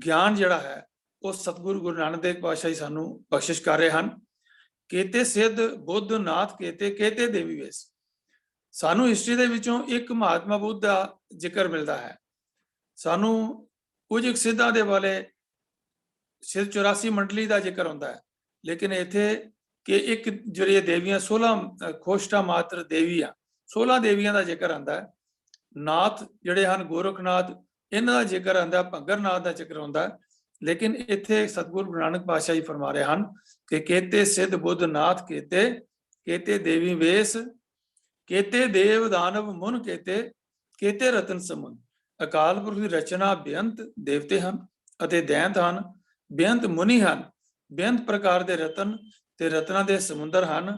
ਗਿਆਨ ਜਿਹੜਾ ਹੈ ਉਹ ਸਤਿਗੁਰੂ ਗੁਰੂ ਨਾਨਕ ਦੇਵ ਪਾਤਸ਼ਾਹ ਜੀ ਸਾਨੂੰ ਬਖਸ਼ਿਸ਼ ਕਰ ਰਹੇ ਹਨ। केते सिद्ध बुद्ध नाथ केते, केते देवी वेस। ਸਾਨੂੰ ਹਿਸਟਰੀ ਦੇ ਵਿੱਚੋਂ ਇੱਕ ਮਹਾਤਮਾ ਬੁੱਧ ਦਾ ਜ਼ਿਕਰ ਮਿਲਦਾ ਹੈ। ਸਾਨੂੰ ਕੁਝ ਸਿੱਧਾਂ ਦੇ ਵਾਲੇ ਸਿੱਧ 84 ਮੰਡਲੀ ਦਾ ਜ਼ਿਕਰ ਹੁੰਦਾ ਹੈ, ਲੇਕਿਨ ਇੱਥੇ ਕਿ ਇੱਕ ਜਿਹੜੀਆਂ ਦੇਵੀਆਂ 16 ਖੋਸ਼ਟਾ ਮਾਤਰ ਦੇਵੀਆਂ 16 ਦੇਵੀਆਂ ਦਾ ਜ਼ਿਕਰ ਆਉਂਦਾ ਹੈ। ਨਾਥ ਜਿਹੜੇ ਹਨ ਗੋਰਖਨਾਥ, ਇਹਨਾਂ ਦਾ ਜ਼ਿਕਰ ਆਉਂਦਾ, ਭੰਗਰ ਨਾਥ ਦਾ ਜ਼ਿਕਰ ਆਉਂਦਾ। ਲੇਕਿਨ ਇੱਥੇ ਸਤਿਗੁਰੂ ਗੁਰੂ ਨਾਨਕ ਪਾਤਸ਼ਾਹ ਜੀ ਫਰਮਾ ਰਹੇ ਹਨ ਕਿ ਕੇਤੇ ਸਿੱਧ ਬੁੱਧ ਨਾਥ ਕੇਤੇ, ਕੇਤੇ ਦੇਵੀ ਵੇਸ, ਕੇਤੇ ਦੇਵ ਦਾਨਵ ਮੁਨ ਕੇਤੇ, ਕੇਤੇ ਰਤਨ ਸਮੁਨ। ਅਕਾਲ ਪੁਰਖ ਦੀ ਰਚਨਾ ਬੇਅੰਤ ਦੇਵਤੇ ਹਨ ਅਤੇ ਦੈਂਤ ਹਨ, ਬੇਅੰਤ ਮੁਨੀ ਹਨ, ਬੇਅੰਤ ਪ੍ਰਕਾਰ ਦੇ ਰਤਨ ਤੇ ਰਤਨਾਂ ਦੇ ਸਮੁੰਦਰ ਹਨ।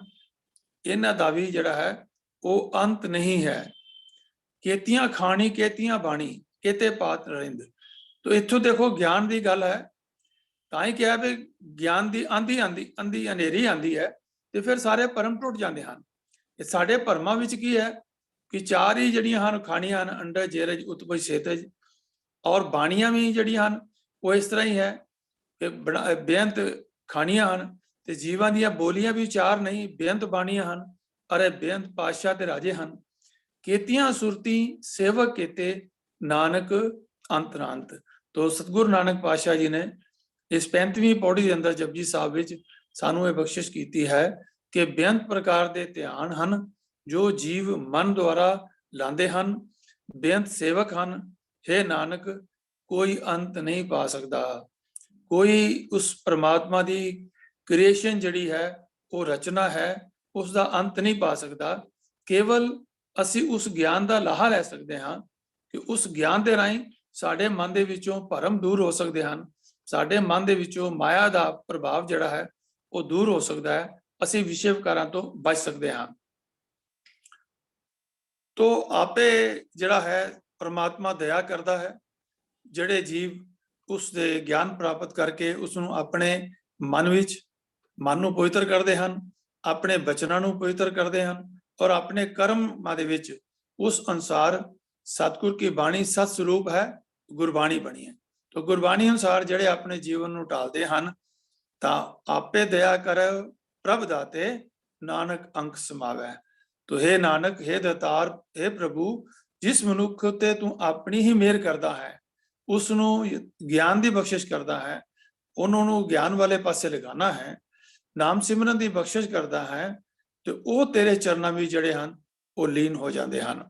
ਇਹਨਾਂ ਦਾ ਵੀ ਜਿਹੜਾ ਹੈ ਉਹ ਅੰਤ ਨਹੀਂ ਹੈ। ਕੇਤੀਆਂ ਖਾਣੀ ਕੇਤੀਆਂ ਬਾਣੀ, ਕੇਤੇ ਪਾਤ ਨਰਿੰਦ। ਤੋ ਇੱਥੋਂ ਦੇਖੋ ਗਿਆਨ ਦੀ ਗੱਲ ਹੈ, ਤਾਂ ਹੀ ਕਿਹਾ ਵੀ ਗਿਆਨ ਦੀ ਆਂधी ਅੰਧੀ ਹਨੇਰੀ ਆਂਦੀ ਹੈ ਤੇ ਫਿਰ ਸਾਰੇ ਭਰਮ ਟੁੱਟ ਜਾਂਦੇ ਹਨ। ਇਹ ਸਾਡੇ ਭਰਮਾਂ ਵਿੱਚ ਕੀ ਹੈ ਕਿ ਚਾਰ ਹੀ ਜਿਹੜੀਆਂ ਹਨ ਖਾਣੀਆਂ ਹਨ, ਅੰਡਜ ਜੇਰਜ ਉਤਪਜ ਸੇਤਜ। ਔਰ ਬਾਣੀਆਂ ਵੀ ਜਿਹੜੀਆਂ ਹਨ ਉਹ ਇਸ ਤਰ੍ਹਾਂ ਹੀ ਹੈ ਕਿ ਬੇਅੰਤ ਖਾਣੀਆਂ ਹਨ ਤੇ ਜੀਵਾਂ ਦੀਆਂ ਬੋਲੀਆਂ ਵੀ ਚਾਰ ਨਹੀਂ, ਬੇਅੰਤ ਬਾਣੀਆਂ ਹਨ ਅਰੇ ਬੇਅੰਤ ਪਾਤਸ਼ਾਹ ਤੇ ਰਾਜੇ ਹਨ। ਕੇਤੀਆਂ ਸੁਰਤੀ ਸੇਵਕ ਕੇਤੇ ਨਾਨਕ ਅੰਤਰਾਂਤ। ਤੋ ਸਤਿਗੁਰੂ ਨਾਨਕ ਪਾਤਸ਼ਾਹ ਜੀ ਨੇ ਇਸ 35ਵੀਂ ਪੌੜੀ ਦੇ ਅੰਦਰ ਜਪਜੀ ਸਾਹਿਬ ਵਿੱਚ ਸਾਨੂੰ ਇਹ ਬਖਸ਼ਿਸ਼ ਕੀਤੀ ਹੈ ਕਿ ਬੇਅੰਤ ਪ੍ਰਕਾਰ ਦੇ ਧਿਆਨ ਹਨ ਜੋ ਜੀਵ ਮਨ ਦੁਆਰਾ ਲਾਉਂਦੇ ਹਨ, ਬੇਅੰਤ ਸੇਵਕ ਹਨ। हे ਨਾਨਕ ਕੋਈ ਅੰਤ ਨਹੀਂ ਪਾ ਸਕਦਾ, ਕੋਈ ਉਸ ਪ੍ਰਮਾਤਮਾ ਦੀ ਕ੍ਰੀਏਸ਼ਨ ਜਿਹੜੀ ਹੈ ਉਹ ਰਚਨਾ ਹੈ, ਉਸ ਦਾ ਅੰਤ ਨਹੀਂ ਪਾ ਸਕਦਾ। ਕੇਵਲ ਅਸੀਂ ਉਸ ਗਿਆਨ ਦਾ ਲਾਹਾ ਲੈ ਸਕਦੇ ਹਾਂ ਕਿ ਉਸ ਗਿਆਨ ਦੇ ਰਾਹੀਂ ਸਾਡੇ ਮਨ ਦੇ ਵਿੱਚੋਂ ਭਰਮ ਦੂਰ ਹੋ ਸਕਦੇ ਹਨ, ਸਾਡੇ ਮਨ ਦੇ ਵਿੱਚੋਂ ਮਾਇਆ ਦਾ ਪ੍ਰਭਾਵ ਜਿਹੜਾ ਹੈ ਉਹ ਦੂਰ ਹੋ ਸਕਦਾ ਹੈ, ਅਸੀਂ ਵਿਸ਼ੇ ਵਿਕਾਰਾਂ ਤੋਂ ਬਚ ਸਕਦੇ ਹਾਂ। ਤੋ ਆਪੇ ਜਿਹੜਾ ਹੈ ਪ੍ਰਮਾਤਮਾ ਦਇਆ ਕਰਦਾ ਹੈ, ਜਿਹੜੇ ਜੀਵ ਉਸ ਦੇ ਗਿਆਨ ਪ੍ਰਾਪਤ ਕਰਕੇ ਉਸ ਨੂੰ ਆਪਣੇ ਮਨ ਨੂੰ ਪਵਿੱਤਰ ਕਰਦੇ ਹਨ, ਆਪਣੇ ਬਚਨਾਂ ਨੂੰ ਪਵਿੱਤਰ ਕਰਦੇ ਹਨ ਔਰ ਆਪਣੇ ਕਰਮਾਂ ਦੇ ਵਿੱਚ ਉਸ ਅਨੁਸਾਰ ਸਤਿਗੁਰ ਕੀ ਬਾਣੀ ਸਤ ਸਰੂਪ ਹੈ, ਗੁਰਬਾਣੀ ਬਣੀ ਹੈ। ਤੋ ਗੁਰਬਾਣੀ ਅਨੁਸਾਰ ਜਿਹੜੇ ਆਪਣੇ ਜੀਵਨ ਨੂੰ ਢਾਲਦੇ ਹਨ ਤਾਂ ਆਪੇ ਦਇਆ ਕਰ ਪ੍ਰਭ ਦਾਤੇ ਨਾਨਕ ਅੰਕ ਸਮਾਵੈ। ਤੋ हे ਨਾਨਕ, हे ਦਾਤਾਰ, हे ਪ੍ਰਭੂ, ਜਿਸ ਮਨੁੱਖ ਤੇ ਤੂੰ ਆਪਣੀ ਹੀ ਮਿਹਰ ਕਰਦਾ ਹੈ, ਉਸ ਨੂੰ ਗਿਆਨ ਦੀ ਬਖਸ਼ਿਸ਼ ਕਰਦਾ ਹੈ, ਉਹਨਾਂ ਨੂੰ ਗਿਆਨ ਵਾਲੇ ਪਾਸੇ ਲਗਾਉਣਾ ਹੈ, ਨਾਮ ਸਿਮਰਨ ਦੀ ਬਖਸ਼ਿਸ਼ ਕਰਦਾ ਹੈ ਤੇ ਉਹ ਤੇਰੇ ਚਰਨਾਂ ਵਿੱਚ ਜਿਹੜੇ ਹਨ ਉਹ ਲੀਨ ਹੋ ਜਾਂਦੇ ਹਨ।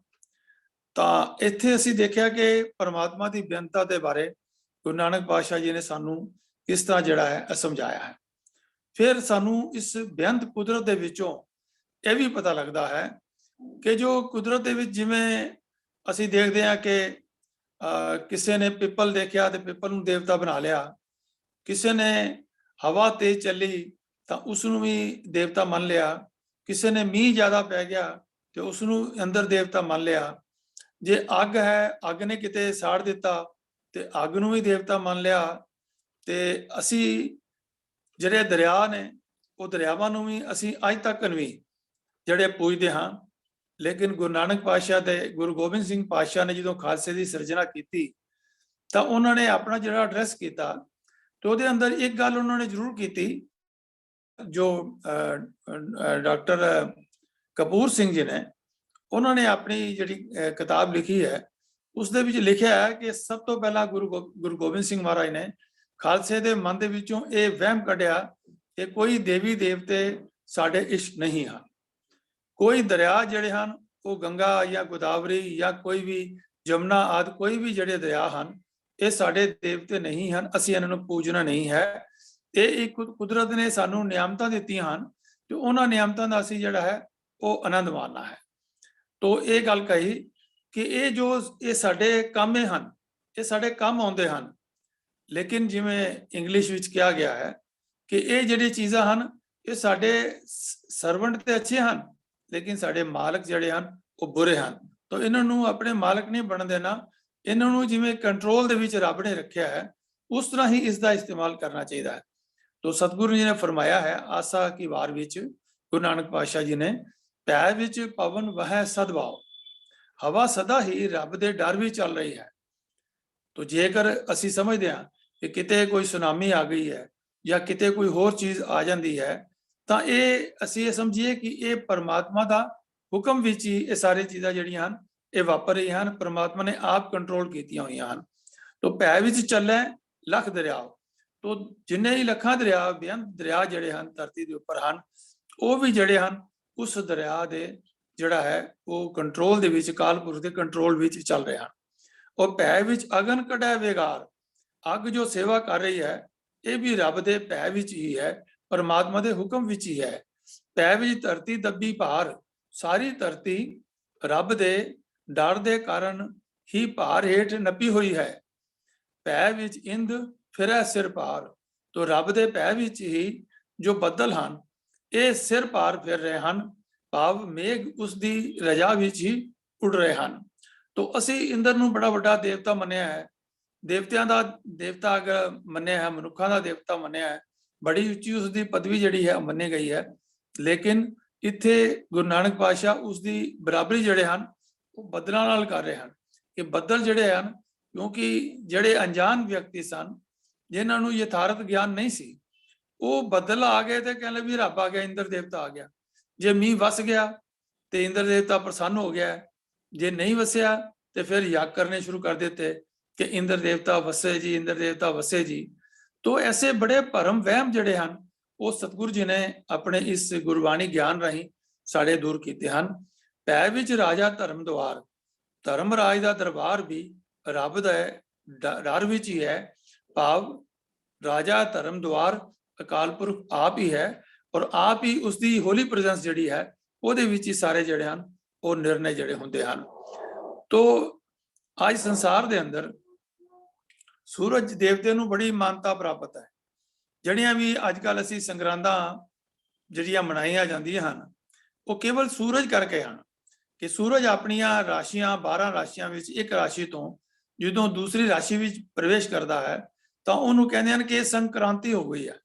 ਤਾਂ ਇੱਥੇ ਅਸੀਂ ਦੇਖਿਆ ਕਿ ਪਰਮਾਤਮਾ ਦੀ ਬੇਅੰਤਤਾ ਦੇ ਬਾਰੇ ਗੁਰੂ ਨਾਨਕ ਪਾਤਸ਼ਾਹ ਜੀ ਨੇ ਸਾਨੂੰ ਕਿਸ ਤਰ੍ਹਾਂ ਜਿਹੜਾ ਹੈ ਸਮਝਾਇਆ ਹੈ। ਫਿਰ ਸਾਨੂੰ ਇਸ ਬੇਅੰਤ ਕੁਦਰਤ ਦੇ ਵਿੱਚੋਂ ਇਹ ਵੀ ਪਤਾ ਲੱਗਦਾ ਹੈ ਕਿ ਜੋ ਕੁਦਰਤ ਦੇ ਵਿੱਚ ਜਿਵੇਂ ਅਸੀਂ ਦੇਖਦੇ ਹਾਂ ਕਿ ਕਿਸੇ ਨੇ ਪਿੱਪਲ ਦੇਖਿਆ ਤੇ ਪਿੱਪਲ ਨੂੰ ਦੇਵਤਾ ਬਣਾ ਲਿਆ, ਕਿਸੇ ਨੇ ਹਵਾ ਤੇਜ਼ ਚੱਲੀ ਤਾਂ ਉਸ ਨੂੰ ਵੀ ਦੇਵਤਾ ਮੰਨ ਲਿਆ, ਕਿਸੇ ਨੇ ਮੀਂਹ ਜ਼ਿਆਦਾ ਪੈ ਗਿਆ ਤੇ ਉਸ ਨੂੰ ਅੰਦਰ ਦੇਵਤਾ ਮੰਨ ਲਿਆ, ਜੇ ਅੱਗ ਹੈ ਅੱਗ ਨੇ ਕਿਤੇ ਸਾੜ ਦਿੱਤਾ ਤੇ ਅੱਗ ਨੂੰ ਵੀ ਦੇਵਤਾ ਮੰਨ ਲਿਆ। ਤੇ ਅਸੀਂ ਜਿਹੜੇ ਦਰਿਆ ਨੇ ਉਹ ਦਰਿਆਵਾਂ ਨੂੰ ਵੀ ਅਸੀਂ ਅੱਜ ਤੱਕ ਵੀ ਜਿਹੜੇ ਪੂਜਦੇ ਹਾਂ। ਲੇਕਿਨ ਗੁਰੂ ਨਾਨਕ ਪਾਤਸ਼ਾਹ ਤੇ ਗੁਰੂ ਗੋਬਿੰਦ ਸਿੰਘ ਪਾਤਸ਼ਾਹ ਨੇ ਜਦੋਂ ਖਾਲਸੇ ਦੀ ਸਿਰਜਣਾ ਕੀਤੀ ਤਾਂ ਉਹਨਾਂ ਨੇ ਆਪਣਾ ਜਿਹੜਾ ਐਡਰੈਸ ਕੀਤਾ ਤੇ ਉਹਦੇ ਅੰਦਰ ਇੱਕ ਗੱਲ ਉਹਨਾਂ ਨੇ ਜ਼ਰੂਰ ਕੀਤੀ, ਜੋ ਡਾਕਟਰ ਕਪੂਰ ਸਿੰਘ ਜੀ ਨੇ ਉਹਨਾਂ ਨੇ ਆਪਣੀ ਜਿਹੜੀ ਕਿਤਾਬ ਲਿਖੀ ਹੈ ਉਸ ਦੇ ਵਿੱਚ ਲਿਖਿਆ ਹੈ ਕਿ ਸਭ ਤੋਂ ਪਹਿਲਾਂ ਗੁਰੂ ਗੋਬਿੰਦ ਸਿੰਘ ਮਹਾਰਾਜ ਨੇ ਖਾਲਸੇ ਦੇ ਮਨ ਦੇ ਵਿੱਚੋਂ ਇਹ ਵਹਿਮ ਕੱਢਿਆ ਕਿ ਕੋਈ ਦੇਵੀ ਦੇਵਤੇ ਸਾਡੇ ਇਸ਼ਟ ਨਹੀਂ ਹਨ, ਕੋਈ ਦਰਿਆ ਜਿਹੜੇ ਹਨ ਉਹ ਗੰਗਾ ਜਾਂ ਗੋਦਾਵਰੀ ਜਾਂ ਕੋਈ ਵੀ ਜਮਨਾ ਆਦਿ ਕੋਈ ਵੀ ਜਿਹੜੇ ਦਰਿਆ ਹਨ ਇਹ ਸਾਡੇ ਦੇਵਤੇ ਨਹੀਂ ਹਨ, ਅਸੀਂ ਇਹਨਾਂ ਨੂੰ ਪੂਜਣਾ ਨਹੀਂ ਹੈ। ਇਹ ਇੱਕ ਕੁਦਰਤ ਨੇ ਸਾਨੂੰ ਨਿਆਮਤਾਂ ਦਿੱਤੀਆਂ ਹਨ ਤੇ ਉਹਨਾਂ ਨਿਆਮਤਾਂ ਦਾ ਅਸੀਂ ਜਿਹੜਾ ਹੈ ਉਹ ਆਨੰਦ ਮਾਣਨਾ ਹੈ। ਤੋ ਇਹ ਗੱਲ ਕਹੀ ਕਿ ਇਹ ਸਾਡੇ ਕੰਮ ਹਨ, ਇਹ ਸਾਡੇ ਕੰਮ ਆਉਂਦੇ ਹਨ। ਲੇਕਿਨ ਜਿਵੇਂ ਇੰਗਲਿਸ਼ ਵਿੱਚ ਕਿਹਾ ਗਿਆ ਹੈ ਕਿ ਇਹ ਜਿਹੜੀ ਚੀਜ਼ਾਂ ਹਨ ਇਹ ਸਾਡੇ ਸਰਵੈਂਟ ਤੇ ਅੱਛੇ ਹਨ ਲੇਕਿਨ ਸਾਡੇ ਮਾਲਕ ਜਿਹੜੇ ਹਨ ਉਹ ਬੁਰੇ ਹਨ। ਤਾਂ ਇਹਨਾਂ ਨੂੰ ਆਪਣੇ ਮਾਲਕ ਨਹੀਂ ਬਣਨ ਦੇਣਾ, ਇਹਨਾਂ ਨੂੰ ਜਿਵੇਂ ਕੰਟਰੋਲ ਦੇ ਵਿੱਚ ਰੱਬ ਨੇ ਰੱਖਿਆ ਹੈ ਉਸ ਤਰ੍ਹਾਂ ਹੀ ਇਸ ਦਾ ਇਸਤੇਮਾਲ ਕਰਨਾ ਚਾਹੀਦਾ ਹੈ। ਤੋ ਸਤਿਗੁਰੂ ਜੀ ਨੇ ਫਰਮਾਇਆ ਹੈ ਆਸਾ ਕੀ ਵਾਰ ਵਿੱਚ, ਗੁਰੂ ਨਾਨਕ ਪਾਤਸ਼ਾਹ ਜੀ ਨੇ, ਭੈ ਵਿੱਚ ਪਵਨ ਵਹਿ ਸਦਭਾਵ, ਹਵਾ ਸਦਾ ਹੀ ਰੱਬ ਦੇ ਡਰ ਵਿੱਚ ਚੱਲ ਰਹੀ ਹੈ। ਤੋ ਜੇਕਰ ਅਸੀਂ ਸਮਝਦੇ ਹਾਂ ਕਿ ਕਿਤੇ ਕੋਈ ਸੁਨਾਮੀ ਆ ਗਈ ਹੈ ਜਾਂ ਕਿਤੇ ਕੋਈ ਹੋਰ ਚੀਜ਼ ਆ ਜਾਂਦੀ ਹੈ ਤਾਂ ਇਹ ਅਸੀਂ ਇਹ ਸਮਝੀਏ ਕਿ ਇਹ ਪਰਮਾਤਮਾ ਦਾ ਹੁਕਮ ਵਿੱਚ ਹੀ ਇਹ ਸਾਰੀ ਚੀਜ਼ਾਂ ਜਿਹੜੀਆਂ ਹਨ ਇਹ ਵਾਪਰ ਰਹੀਆਂ ਹਨ, ਪਰਮਾਤਮਾ ਨੇ ਆਪ ਕੰਟਰੋਲ ਕੀਤੀਆਂ ਹੋਈਆਂ ਹਨ। ਤੋ ਭੈ ਵਿੱਚ ਚੱਲੇ ਲੱਖ ਦਰਿਆ, ਤੋ ਜਿੰਨੇ ਹੀ ਲੱਖਾਂ ਦਰਿਆ ਬੇਅੰਤ ਦਰਿਆ ਜਿਹੜੇ ਹਨ ਧਰਤੀ ਦੇ ਉੱਪਰ ਹਨ ਉਹ ਵੀ ਜਿਹੜੇ ਹਨ ਉਸ ਦਰਿਆ ਦੇ ਜਿਹੜਾ ਹੈ ਉਹ ਕੰਟਰੋਲ ਦੇ ਵਿੱਚ, ਅਕਾਲ ਪੁਰਖ ਦੇ ਕੰਟਰੋਲ ਵਿੱਚ ਚੱਲ ਰਹੇ ਹਨ। ਉਹ ਭੈ ਵਿੱਚ ਅਗਨ ਕਢੈ ਵਿਗਾਰ। ਅੱਗ ਜੋ ਸੇਵਾ ਕਰ ਰਹੀ ਹੈ ਇਹ ਵੀ ਰੱਬ ਦੇ ਭੈ ਵਿੱਚ ਹੀ ਹੈ, ਪਰਮਾਤਮਾ ਦੇ ਹੁਕਮ ਵਿੱਚ ਹੀ ਹੈ। ਭੈ ਵਿੱਚ ਧਰਤੀ ਦੱਬੀ ਭਾਰ, ਸਾਰੀ ਧਰਤੀ ਰੱਬ ਦੇ ਡਰ ਦੇ ਕਾਰਨ ਹੀ ਭਾਰ ਹੇਠ ਨੱਪੀ ਹੋਈ ਹੈ। ਭੈ ਵਿੱਚ ਇੰਦ ਫਿਰੈ ਸਿਰ ਭਾਰ, ਤੋ ਰੱਬ ਦੇ ਭੈ ਵਿੱਚ ਹੀ ਜੋ ਬੱਦਲ ਹਨ ਇਹ ਸਿਰ ਭਾਰ ਫਿਰ ਰਹੇ ਹਨ, ਭਾਵ ਮੇਘ ਉਸ ਦੀ ਰਜਾ ਵਿੱਚ ਹੀ ਉੱਡ ਰਹੇ ਹਨ। ਤੋ ਅਸੀਂ ਇੰਦਰ ਨੂੰ ਬੜਾ ਵੱਡਾ ਦੇਵਤਾ ਮੰਨਿਆ ਹੈ, ਦੇਵਤਿਆਂ ਦਾ ਦੇਵਤਾ ਅਗਰ ਮੰਨਿਆ ਹੈ, ਮਨੁੱਖਾਂ ਦਾ ਦੇਵਤਾ ਮੰਨਿਆ ਹੈ, ਬੜੀ ਉੱਚੀ ਉਸ ਦੀ ਪਦਵੀ ਜਿਹੜੀ ਹੈ ਮੰਨੀ ਗਈ ਹੈ। ਲੇਕਿਨ ਇੱਥੇ ਗੁਰੂ ਨਾਨਕ ਪਾਤਸ਼ਾਹ ਉਸ ਦੀ ਬਰਾਬਰੀ ਜਿਹੜੇ ਹਨ ਉਹ ਬੱਦਲਾਂ ਨਾਲ ਕਰ ਰਹੇ ਹਨ ਕਿ ਬੱਦਲ ਜਿਹੜੇ ਹਨ, ਕਿਉਂਕਿ ਜਿਹੜੇ ਅਣਜਾਣ ਵਿਅਕਤੀ ਸਨ ਜਿਨ੍ਹਾਂ ਨੂੰ ਯਥਾਰਥ ਗਿਆਨ ਨਹੀਂ ਸੀ, ਉਹ ਬੱਦਲ ਆ ਗਏ ਤੇ ਕਹਿੰਦੇ ਵੀ ਰੱਬ ਆ ਗਿਆ, ਇੰਦਰ ਦੇਵਤਾ ਆ ਗਿਆ। ਜੇ ਮੀਂਹ ਵਸ ਗਿਆ ਤੇ ਇੰਦਰ ਦੇਵਤਾ ਪ੍ਰਸੰਨ ਹੋ ਗਿਆ, ਜੇ ਨਹੀਂ ਵਸਿਆ ਤੇ ਫਿਰ ਯੱਗ ਕਰਨੇ ਸ਼ੁਰੂ ਕਰ ਦਿੱਤੇ ਕਿ ਇੰਦਰ ਦੇਵਤਾ ਵਸੇ ਜੀ, ਇੰਦਰ ਦੇਵਤਾ ਵਸੇ ਜੀ। ਤੋ ਐਸੇ ਬੜੇ ਭਰਮ ਵਹਿਮ ਜਿਹੜੇ ਹਨ ਉਹ ਸਤਿਗੁਰੂ ਜੀ ਨੇ ਆਪਣੇ ਇਸ ਗੁਰਬਾਣੀ ਗਿਆਨ ਰਾਹੀਂ ਸਾਡੇ ਦੂਰ ਕੀਤੇ ਹਨ। ਭੈ ਵਿੱਚ ਰਾਜਾ ਧਰਮ ਦੁਆਰ, ਧਰਮ ਰਾਜ ਦਾ ਦਰਬਾਰ ਵੀ ਰੱਬ ਦਾ ਡਰ ਵਿੱਚ ਹੀ ਹੈ, ਭਾਵ ਰਾਜਾ ਧਰਮ ਦੁਆਰ ਅਕਾਲ ਪੁਰਖ ਆਪ ਹੀ ਹੈ ਔਰ ਆਪ ਹੀ ਉਸ ਦੀ ਹੋਲੀ ਪ੍ਰੈਜ਼ੈਂਸ ਜਿਹੜੀ ਹੈ ਉਹਦੇ ਵਿੱਚ ਹੀ ਸਾਰੇ ਜਿਹੜੇ ਹਨ ਉਹ ਨਿਰਣੇ ਜਿਹੜੇ ਹੁੰਦੇ ਹਨ। ਤੋ ਅੱਜ ਸੰਸਾਰ ਦੇ ਅੰਦਰ ਸੂਰਜ ਦੇਵਤੇ ਨੂੰ ਬੜੀ ਮਾਨਤਾ ਪ੍ਰਾਪਤ ਹੈ। ਜਿਹੜੀਆਂ ਵੀ ਅੱਜ ਕੱਲ ਅਸੀਂ ਸੰਗਰਾਂਦਾਂ ਜਿਹੜੀਆਂ ਮਨਾਈਆਂ ਜਾਂਦੀਆਂ ਹਨ ਉਹ ਕੇਵਲ ਸੂਰਜ ਕਰਕੇ ਹਨ ਕਿ ਸੂਰਜ ਆਪਣੀਆਂ ਰਾਸ਼ੀਆਂ 12 ਰਾਸ਼ੀਆਂ ਵਿੱਚ ਇੱਕ ਰਾਸ਼ੀ ਤੋਂ ਜਦੋਂ ਦੂਸਰੀ ਰਾਸ਼ੀ ਵਿੱਚ ਪ੍ਰਵੇਸ਼ ਕਰਦਾ ਹੈ ਤਾਂ ਉਹਨੂੰ ਕਹਿੰਦੇ ਹਨ ਕਿ ਇਹ ਸੰਕ੍ਰਾਂਤੀ ਹੋ ਗਈ ਹੈ।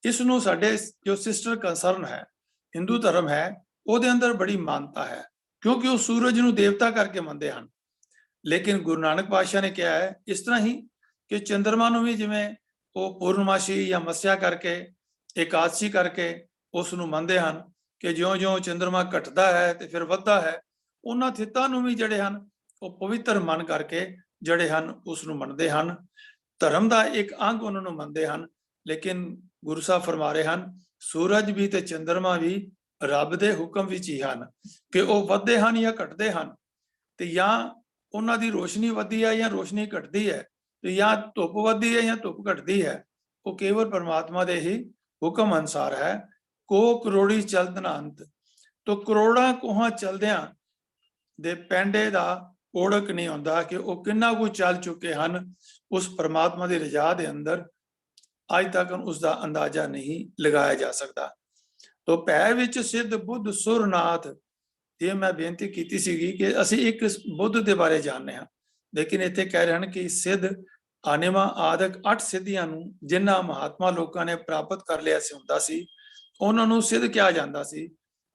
ਇਸ ਨੂੰ ਸਾਡੇ ਜੋ ਸਿਸਟਰ ਕੰਸਰਨ ਹੈ ਹਿੰਦੂ ਧਰਮ ਹੈ ਉਹਦੇ ਅੰਦਰ ਬੜੀ ਮਾਨਤਾ ਹੈ, ਕਿਉਂਕਿ ਉਹ ਸੂਰਜ ਨੂੰ ਦੇਵਤਾ ਕਰਕੇ ਮੰਨਦੇ ਹਨ। ਲੇਕਿਨ ਗੁਰੂ ਨਾਨਕ ਪਾਤਸ਼ਾਹ ਨੇ ਕਿਹਾ ਹੈ ਇਸ ਤਰ੍ਹਾਂ ਹੀ ਕਿ ਚੰਦਰਮਾ ਨੂੰ ਵੀ ਜਿਵੇਂ ਉਹ ਪੂਰਨਮਾਸ਼ੀ ਜਾਂ ਮੱਸਿਆ ਕਰਕੇ ਇਕਾਦਸ਼ੀ ਕਰਕੇ ਉਸ ਨੂੰ ਮੰਨਦੇ ਹਨ ਕਿ ਜਿਉਂ-ਜਿਉਂ ਚੰਦਰਮਾ ਘਟਦਾ ਹੈ ਤੇ ਫਿਰ ਵੱਧਦਾ ਹੈ, ਉਹਨਾਂ ਥਿੱਤਾਂ ਨੂੰ ਵੀ ਜਿਹੜੇ ਹਨ ਉਹ ਪਵਿੱਤਰ ਮੰਨ ਕਰਕੇ ਜਿਹੜੇ ਹਨ ਉਸ ਨੂੰ ਮੰਨਦੇ ਹਨ, ਧਰਮ ਦਾ ਇੱਕ ਅੰਗ ਉਹਨਾਂ ਨੂੰ ਮੰਨਦੇ ਹਨ। ਲੇਕਿਨ ਗੁਰੂ ਸਾਹਿਬ ਫਰਮਾ ਰਹੇ ਹਨ ਸੂਰਜ ਵੀ ਤੇ ਚੰਦਰਮਾ ਵੀ ਰੱਬ ਦੇ ਹੁਕਮ ਵਿੱਚ ਹੀ ਹਨ ਕਿ ਉਹ ਵੱਧਦੇ ਹਨ ਜਾਂ ਘਟਦੇ ਹਨ, ਤੇ ਜਾਂ ਉਹਨਾਂ ਦੀ ਰੋਸ਼ਨੀ ਵੱਧਦੀ ਹੈ ਜਾਂ ਰੋਸ਼ਨੀ ਘਟਦੀ ਹੈ, ਤੇ ਜਾਂ ਧੁੱਪ ਵੱਧਦੀ ਹੈ ਜਾਂ ਧੁੱਪ ਘਟਦੀ ਹੈ, ਉਹ ਕੇਵਲ ਪਰਮਾਤਮਾ ਦੇ ਹੀ ਹੁਕਮ ਅਨੁਸਾਰ ਹੈ। ਕੋ ਕਰੋੜੀ ਚਲਤ ਨਾ ਅੰਤ, ਤੋ ਕਰੋੜਾਂ ਕੋਹਾਂ ਚਲਦਿਆਂ ਦੇ ਪੈਂਡੇ ਦਾ ਓੜਕ ਨਹੀਂ ਹੁੰਦਾ ਕਿ ਉਹ ਕਿੰਨਾ ਕੁ ਚੱਲ ਚੁੱਕੇ ਹਨ ਉਸ ਪਰਮਾਤਮਾ ਦੀ ਰਜ਼ਾ ਦੇ ਅੰਦਰ, ਅੱਜ ਤੱਕ ਉਸ ਦਾ ਅੰਦਾਜ਼ਾ ਨਹੀਂ ਲਗਾਇਆ ਜਾ ਸਕਦਾ। ਤੋ ਭੈ ਵਿੱਚ ਸਿੱਧ ਬੁੱਧ ਸੁਰਨਾਥ, ਇਹ ਮੈਂ ਬੇਨਤੀ ਕੀਤੀ ਸੀਗੀ ਕਿ ਅਸੀਂ ਇੱਕ ਬੁੱਧ ਦੇ ਬਾਰੇ ਜਾਣਦੇ ਹਾਂ, ਲੇਕਿਨ ਇੱਥੇ ਕਹਿ ਰਹੇ ਹਨ ਕਿ ਸਿੱਧ ਆਨੇਵਾ ਆਦਿਕ 8 ਸਿੱਧੀਆਂ ਨੂੰ ਜਿਨ੍ਹਾਂ ਮਹਾਤਮਾ ਲੋਕਾਂ ਨੇ ਪ੍ਰਾਪਤ ਕਰ ਲਿਆ ਸੀ ਹੁੰਦਾ ਸੀ ਉਹਨਾਂ ਨੂੰ ਸਿੱਧ ਕਿਹਾ ਜਾਂਦਾ ਸੀ।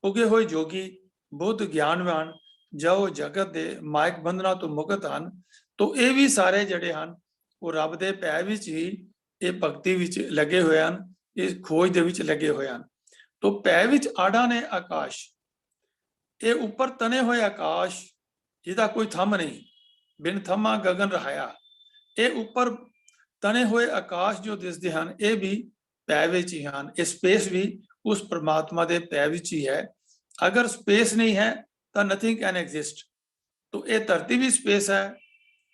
ਉਗੇ ਹੋਏ ਜੋਗੀ ਬੁੱਧ ਗਿਆਨਵਾਨ ਜੋ ਜਗਤ ਦੇ ਮਾਇਕ ਬੰਧਨਾਂ ਤੋਂ ਮੁਕਤ ਹਨ। ਤੋ ਇਹ ਵੀ ਸਾਰੇ ਜਿਹੜੇ ਹਨ ਉਹ ਰੱਬ ਦੇ ਭੈ ਵਿੱਚ ਹੀ ਇਹ ਭਗਤੀ ਵਿੱਚ ਲੱਗੇ ਹੋਏ ਹਨ, ਇਸ ਖੋਜ ਦੇ ਵਿੱਚ ਲੱਗੇ ਹੋਏ ਹਨ। ਤੋ ਭੈ ਵਿੱਚ ਆੜਾ ਨੇ ਆਕਾਸ਼, ਇਹ ਉੱਪਰ ਤਨੇ ਹੋਏ ਆਕਾਸ਼ ਜਿਹਦਾ ਕੋਈ ਥੰਮ ਨਹੀਂ, ਬਿਨ ਥੰਮਾ ਗਗਨ ਰਹਾਇਆ, ਇਹ ਉੱਪਰ ਤਨੇ ਹੋਏ ਆਕਾਸ਼ ਜੋ ਦਿਸਦੇ ਹਨ ਇਹ ਵੀ ਭੈ ਵਿੱਚ ਹੀ ਹਨ। ਇਹ ਸਪੇਸ ਵੀ ਉਸ ਪਰਮਾਤਮਾ ਦੇ ਭੈ ਵਿੱਚ ਹੀ ਹੈ। ਅਗਰ ਸਪੇਸ ਨਹੀਂ ਹੈ ਤਾਂ ਨਥਿੰਗ ਕੈਨ ਐਗਜ਼ਿਸਟ। ਤੋ ਇਹ ਧਰਤੀ ਵੀ ਸਪੇਸ ਹੈ,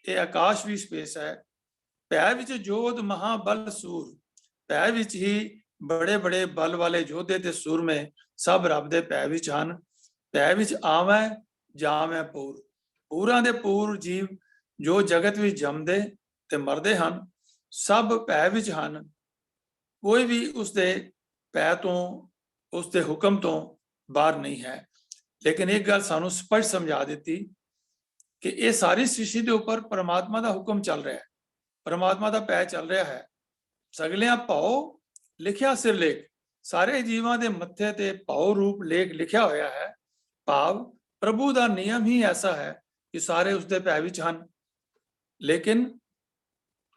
ਇਹ ਆਕਾਸ਼ ਵੀ ਸਪੇਸ ਹੈ। ਭੈ ਵਿੱਚ ਜੋਧ ਮਹਾਬਲ ਸੂਰ, ਭੈ ਵਿੱਚ ਹੀ ਬੜੇ ਬੜੇ ਬਲ ਵਾਲੇ ਯੋਧੇ ਤੇ ਸੂਰਮੇ ਸਭ ਰੱਬ ਦੇ ਭੈ ਵਿੱਚ ਹਨ। ਭੈ ਵਿੱਚ ਆਵੈ ਜਾਵੈ ਪੂਰ, ਪੂਰਾਂ ਦੇ ਪੂਰ ਜੀਵ ਜੋ ਜਗਤ ਵਿੱਚ ਜੰਮਦੇ ਤੇ ਮਰਦੇ ਹਨ ਸਭ ਭੈ ਵਿੱਚ ਹਨ। ਕੋਈ ਵੀ ਉਸਦੇ ਭੈ ਤੋਂ ਉਸਦੇ ਹੁਕਮ ਤੋਂ ਬਾਹਰ ਨਹੀਂ ਹੈ। ਲੇਕਿਨ ਇੱਕ ਗੱਲ ਸਾਨੂੰ ਸਪਸ਼ਟ ਸਮਝਾ ਦਿੱਤੀ ਕਿ ਇਹ ਸਾਰੀ ਸ੍ਰਿਸ਼ਟੀ ਦੇ ਉੱਪਰ ਪਰਮਾਤਮਾ ਦਾ ਹੁਕਮ ਚੱਲ ਰਿਹਾ ਹੈ, ਪਰਮਾਤਮਾ ਦਾ ਭੈ ਚੱਲ ਰਿਹਾ ਹੈ। ਸਗਲਿਆਂ ਭਉ ਲਿਖਿਆ ਸਿਰਲੇਖ, ਸਾਰੇ ਜੀਵਾਂ ਦੇ ਮੱਥੇ ਤੇ ਭਉ ਰੂਪ ਲੇਖ ਲਿਖਿਆ ਹੋਇਆ ਹੈ, ਭਾਵ ਪ੍ਰਭੂ ਦਾ ਨਿਯਮ ਹੀ ਐਸਾ ਹੈ ਕਿ ਸਾਰੇ ਉਸਦੇ ਭੈ ਵਿੱਚ ਹਨ। ਲੇਕਿਨ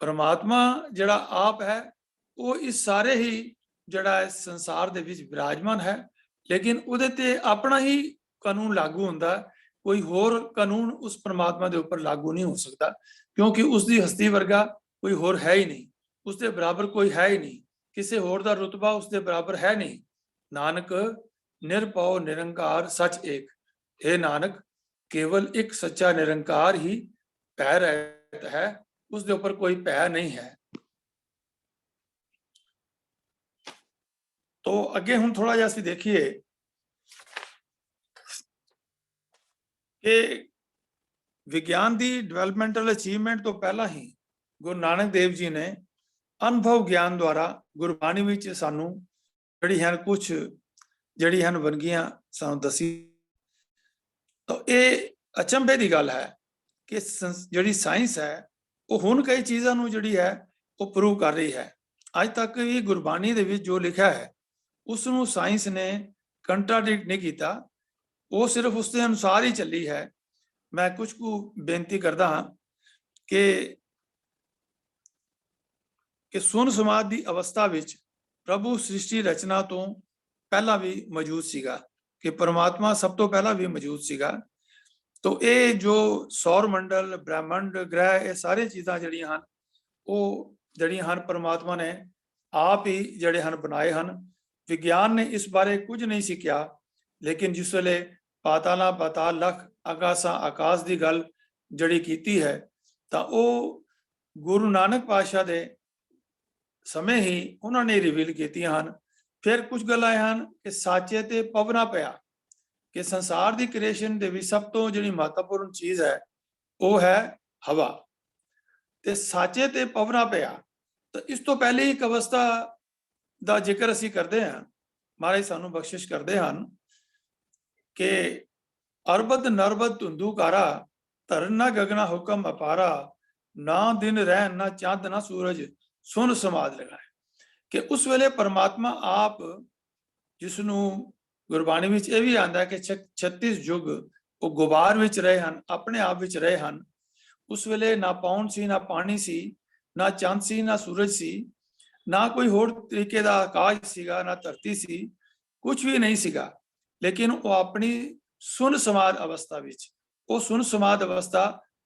ਪਰਮਾਤਮਾ ਜਿਹੜਾ ਆਪ ਹੈ ਉਹ ਇਸ ਸਾਰੇ ਹੀ ਜਿਹੜਾ ਇਸ ਸੰਸਾਰ ਦੇ ਵਿੱਚ ਵਿਰਾਜਮਾਨ ਹੈ, ਲੇਕਿਨ ਉਹਦੇ ਤੇ ਆਪਣਾ ਹੀ ਕਾਨੂੰਨ ਲਾਗੂ ਹੁੰਦਾ, ਕੋਈ ਹੋਰ ਕਾਨੂੰਨ ਉਸ ਪਰਮਾਤਮਾ ਦੇ ਉੱਪਰ ਲਾਗੂ ਨਹੀਂ ਹੋ ਸਕਦਾ, ਕਿਉਂਕਿ ਉਸ ਦੀ ਹਸਤੀ ਵਰਗਾ ਕੋਈ ਹੋਰ ਹੈ ਹੀ ਨਹੀਂ, ਉਸ ਦੇ ਬਰਾਬਰ ਕੋਈ ਹੈ ਹੀ ਨਹੀਂ, ਕਿਸੇ ਹੋਰ ਦਾ ਰੁਤਬਾ ਉਸ ਦੇ ਬਰਾਬਰ ਹੈ ਨਹੀਂ। ਨਾਨਕ ਨਿਰਭਉ ਨਿਰੰਕਾਰ ਸੱਚ ਏਕ, हे ਨਾਨਕ ਕੇਵਲ ਇੱਕ ਸੱਚਾ ਨਿਰੰਕਾਰ ਹੀ ਭੈ ਰਹਿਤ ਹੈ, ਉਸ ਦੇ ਉੱਪਰ ਕੋਈ ਭੈ ਨਹੀਂ ਹੈ। तो अगे हम थोड़ा जिहा ਅਸੀਂ देखिए कि विज्ञान की डिवेलपमेंटल अचीवमेंट तो पहला ही गुरु नानक देव जी ने अनुभव ज्ञान द्वारा गुरबाणी विच सानू जिहड़ी हैं कुछ जिहड़ी हैं वनगियां सानू दसी। तो ये अचंभे की गल है कि जिहड़ी साइंस है वो हुण कई चीज़ां नू जिहड़ी है वो प्रूव कर रही है। अज तक भी गुरबाणी दे विच जो लिखा है उसनू साइंस ने कंट्राडिक्ट नहीं किया, वो सिर्फ उसके अनुसार ही चली है। मैं कुछ को बेनती करता हाँ कि सुन समाज की अवस्था विच प्रभु सृष्टि रचना तो पहला भी मौजूद सीगा, कि परमात्मा सब तो पहला भी मौजूद सीगा। तो ये जो सौर मंडल ब्रह्मंड ग्रह ये सारी चीज़ां जिहड़ियां हन वो जिहड़ियां हन परमात्मा ने आप ही जिहड़े हन बनाए हन। विज्ञान ने इस बारे कुछ नहीं सीखिया, लेकिन जिस वेले पाताला पाताल लख आकाशा आकाश की गल जड़ी कीती है तो वो गुरु नानक पातशाह दे समय ही उन्होंने रिवील कीतियां हन। फिर कुछ गल्लां हन कि साचे ते पवना पिया, कि संसार की क्रिएशन दे विच सब तो जिहड़ी महत्वपूर्ण चीज़ है वो है हवा, ते साचे ते पवना पिया। तो इस तो पहले एक अवस्था का जिक्र असी करते हैं, महाराज सानू बख्शिश करते हैं कि अरबद नरबद धुंधुकारा धरन ना गगना हुक्म अपारा, ना दिन रहन ना चांद ना सूरज सुन समाध लगाए। कि उस वेले परमात्मा आप जिसनू गुरबाणी विच यह भी आंदा है कि 36 युग वो गुबार विच रहे हन, अपने आप विच रहे हन। उस वेले ना पौन सी ना पानी सी ना चंद सी ना सूरज सी ना कोई होर तरीके का आकाश सीगा ना धरती सी, कुछ भी नहीं सीगा। लेकिन वो अपनी सुन समाध अवस्था विच, वो सुन समाध अवस्था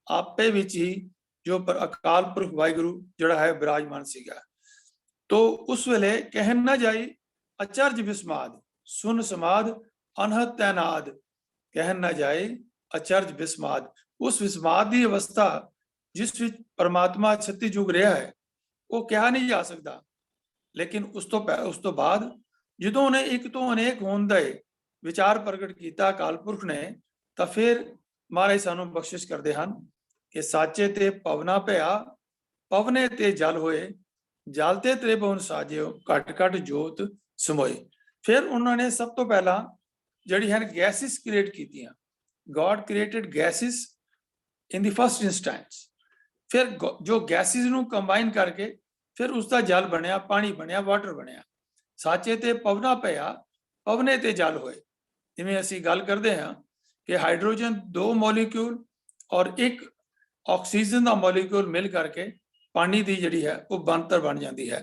आपे विच ही जो पर अकाल पुरख वाहिगुरु जिहड़ा है विराजमान सीगा। तो उस वेले कहन ना जाई अचरज विस्माद, सुन समाध अनहद तैनाद, कहन ना जाए अचरज विस्माद। उस विस्माद की अवस्था जिस विच परमात्मा 36 युग रहा है वो कहा नहीं जा सकता। लेकिन उस तो बाद जो उन्हें एक तो अनेक होने का विचार प्रगट किया अकाल पुरख ने, तो फिर महाराज सानू बख्शिश करते हैं कि साचे ते पवना पिया पवने ते जल होए, जल ते त्रिभुवन साजियो घट घट जोत समोए। फिर उन्होंने सब तो पहला जड़ी है गैसिस क्रिएट कीतियां। God created gases in the first instance. फिर जो गैसिस नू कंबाइन करके फिर उसका जल बनया, पानी बनया, वाटर बनया। साचे ते पवना पिया पवने ते जल होए। जिवें असीं गल करते हैं कि हाइड्रोजन 2 मॉलिक्यूल और एक ऑक्सीजन का मॉलिक्यूल मिल करके पानी की जिहड़ी है वो बनतर बन जाती है।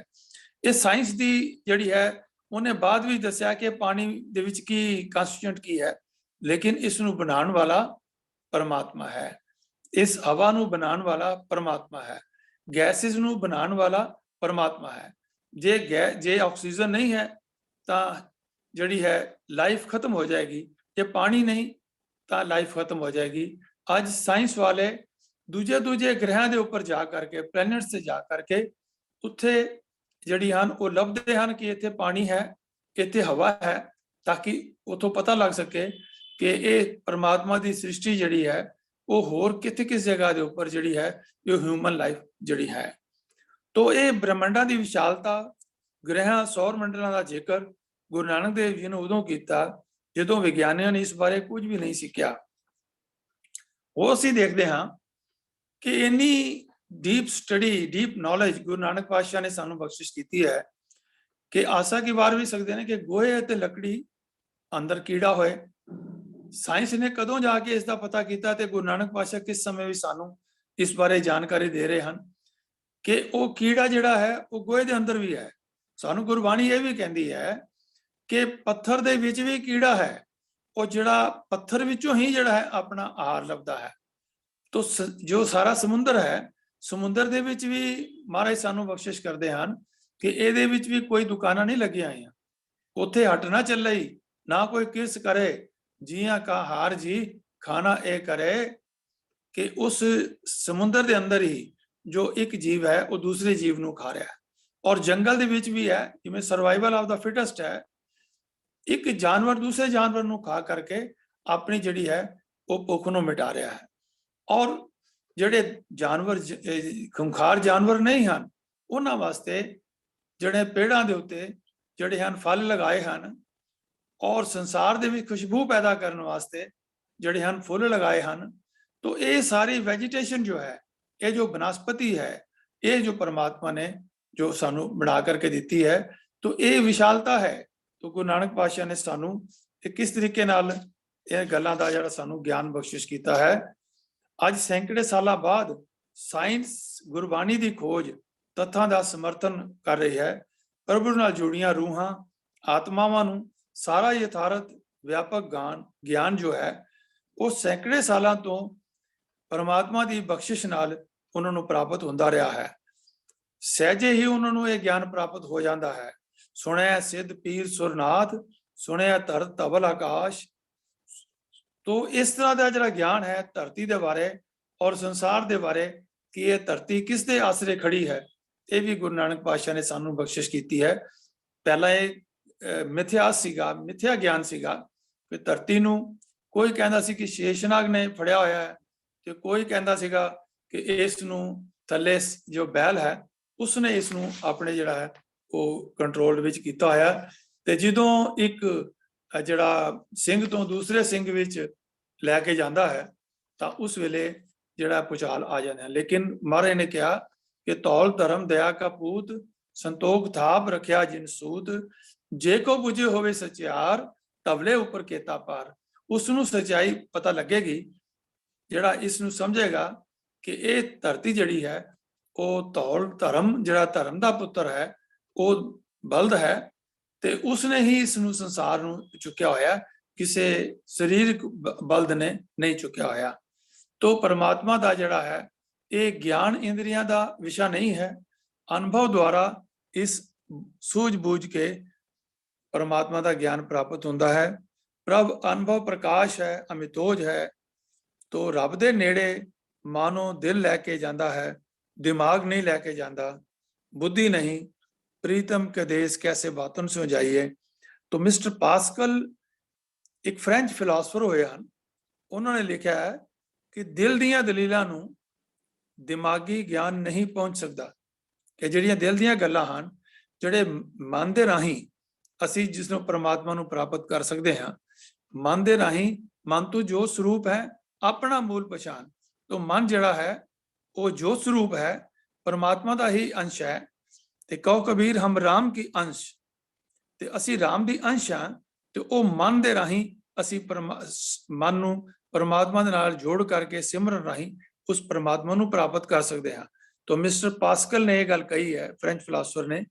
ये साइंस की जिहड़ी है उन्हें बाद भी दस्या कि पानी दे विच की कंस्टिट्यूएंट की है, लेकिन इसनू बनाने वाला परमात्मा है। इस हवा नू बनाने वाला परमात्मा है, गैसिस नू बनाने वाला परमात्मा है। जे ऑक्सीजन नहीं है तो जिहड़ी है लाइफ खत्म हो जाएगी, जे पानी नहीं तो लाइफ खत्म हो जाएगी। अज साइंस वाले दूजे दूजे ग्रहां के उपर जा करके प्लैनेट्स से जा करके उत्थे जिहड़ी हन वो लभदे हन कि इत्थे पानी है, इत्थे हवा है, ताकि उतों पता लग सके कि ये परमात्मा की सृष्टि जिहड़ी है वो होर किस जगह के उपर जिहड़ी है जो ह्यूमन लाइफ जिहड़ी है। तो ये ब्रह्मंडा की विशालता ग्रहां सौर मंडलों का जिक्र गुरु नानक देव जी ने उदों किया जदों विग्यानियों ने इस बारे कुछ भी नहीं सीखिया। वो असीं देखते हाँ कि इन्नी deep study deep knowledge Guru Nanak पातशाह ने सानू बख्शिश की है कि आसा की वार भी सकते हैं कि गोहे ते लकड़ी अंदर कीड़ा होए। साइंस ने कदों जाके इसका पता किया तो गुरु नानक पातशाह किस समय भी सानू इस बारे जानकारी दे रहे हैं कि वो कीड़ा जिहड़ा है वो गोहे के अंदर भी है। सानू गुरबाणी ये भी कहती है कि पत्थर दे विच भी कीड़ा है, वो जिहड़ा पत्थर विचों ही जिहड़ा है अपना आहार लभदा है। तो जो सारा समुंदर है समुंदर दे विच भी महाराज सानू बख्शिश करते हैं कि इहदे विच भी कोई दुकाना नहीं लगी हुई, उत्थे हट ना चले ना कोई किरस करे, जियां का हार जी खाना ए करे, कि उस समुद्र के अंदर ही जो एक जीव है वो दूसरे जीव ਨੂੰ खा रहा है, और जंगल ਦੇ ਵਿੱਚ भी है जिवें सर्वाइवल ऑफ द फिटेस्ट है, एक जानवर दूसरे जानवर ਨੂੰ खा करके अपनी जिहड़ी है वो भुख ਨੂੰ मिटा रहा है। और ਜਿਹੜੇ जानवर ਖੁੰਖਾਰ जानवर नहीं ਹਨ ਉਹਨਾਂ ਵਾਸਤੇ ਜਿਹੜੇ ਪੇੜਾਂ ਦੇ ਉੱਤੇ ਜਿਹੜੇ ਹਨ ਫਲ ਲਗਾਏ ਹਨ, और संसार ਦੇ ਵਿੱਚ खुशबू पैदा ਕਰਨ ਵਾਸਤੇ ਜਿਹੜੇ ਹਨ फुल लगाए ਹਨ। तो ये सारी वेजिटेशन जो है, ये जो वनस्पति है, ये जो परमात्मा ने जो सानू बना करके दी है, तो ये विशालता है। तो गुरु नानक पातशाह ने सानू किस तरीके नाल ये गल्लां दा जिहड़ा सानू ज्ञान बख्शिश कीता है। अज सैकड़े साल बाद साइंस गुरबाणी की खोज तत्थां दा समर्थन कर रही है। प्रभु नाल जुड़ियां रूहां आत्मावां नू सारा यथार्थ व्यापक ज्ञान जो है वो सैकड़े सालों तो परमात्मा की बख्शिश नाल उन्होंने प्राप्त होंदा रहा है। सहजे ही उन्होंने ये ज्ञान प्राप्त हो जाता है। सुनिया सिद्ध पीर सुरनाथ, सुनिया धरत धवल आकाश। तो इस तरह का जो ज्ञान है धरती के बारे और संसार के बारे कि ये धरती किस दे आसरे खड़ी है, ये भी गुरु नानक पातशाह ने सानू बख्शिश की है। पहला ये मिथ्यास सीगा, मिथ्या ज्ञान सीगा कि धरती नू कोई कहता सी कि शेषनाग ने फड़िया होया है, तो कोई कहता सीगा कि इस नू थले जो बैल है उसने इस नू अपने जिहड़ा है वो कंट्रोल विच कीता होया। ते जदों एक जिहड़ा सिंह तो दूसरे सिंह विच लैके जाता है तो उस वेले जिहड़ा भुचाल आ जाता है। लेकिन महाराज ने कहा कि धौल धर्म दया का पूत, संतोख थाप रखिया जिन सूत, जे को बुझे होवे सचियार, तवले ऊपर केता पार। उसनू सच्चाई पता लगेगी, जिहड़ा इसनू समझेगा कि ये धरती जिहड़ी है वो धौल धर्म जिहड़ा धर्म का पुत्र है वो बलद है, ते उसने ही इसनू संसार नू चुक्या होया, किसी शरीरक बलद ने नहीं चुक्या होया। तो परमात्मा का जिहड़ा है ये ज्ञान इंद्रियां का विषय नहीं है। अनुभव द्वारा इस सूझबूझ के परमात्मा का ज्ञान प्राप्त होता है। प्रभ अनुभव प्रकाश है, अमितोज है। तो रब दे नेड़े मानो दिल लैके जाता है, दिमाग नहीं लैके जाता, बुद्धि नहीं, प्रीतम के देश कैसे बातों से जाइए। तो मिस्टर पास्कल एक फ्रेंच फिलासफर होए हैं, उन्होंने लिखा है कि दिल दियां दलीलां नू दिमागी ज्ञान नहीं पहुंच सकता, कि जिहड़ियां दिल दियां गल्लां हन, जिहड़े मन दे राही असी जिसनों परमात्मा नू प्राप्त कर सकते हैं, मन दे राही मन तो जो स्वरूप है अपना मूल पहचान। तो मन जिहड़ा है वो जो स्वरूप है परमात्मा का ही अंश है। ते कहो कबीर हम राम की अंश, ते असी राम दी अंश हाँ, ते ओ मन दे राही असी मन नू परमात्मा दे नाल जोड़ करके सिमरन राही उस परमात्मा नू प्राप्त कर सकते हैं। तो मिस्टर पास्कल ने यह गल कही है, फ्रेंच फिलासफर ने,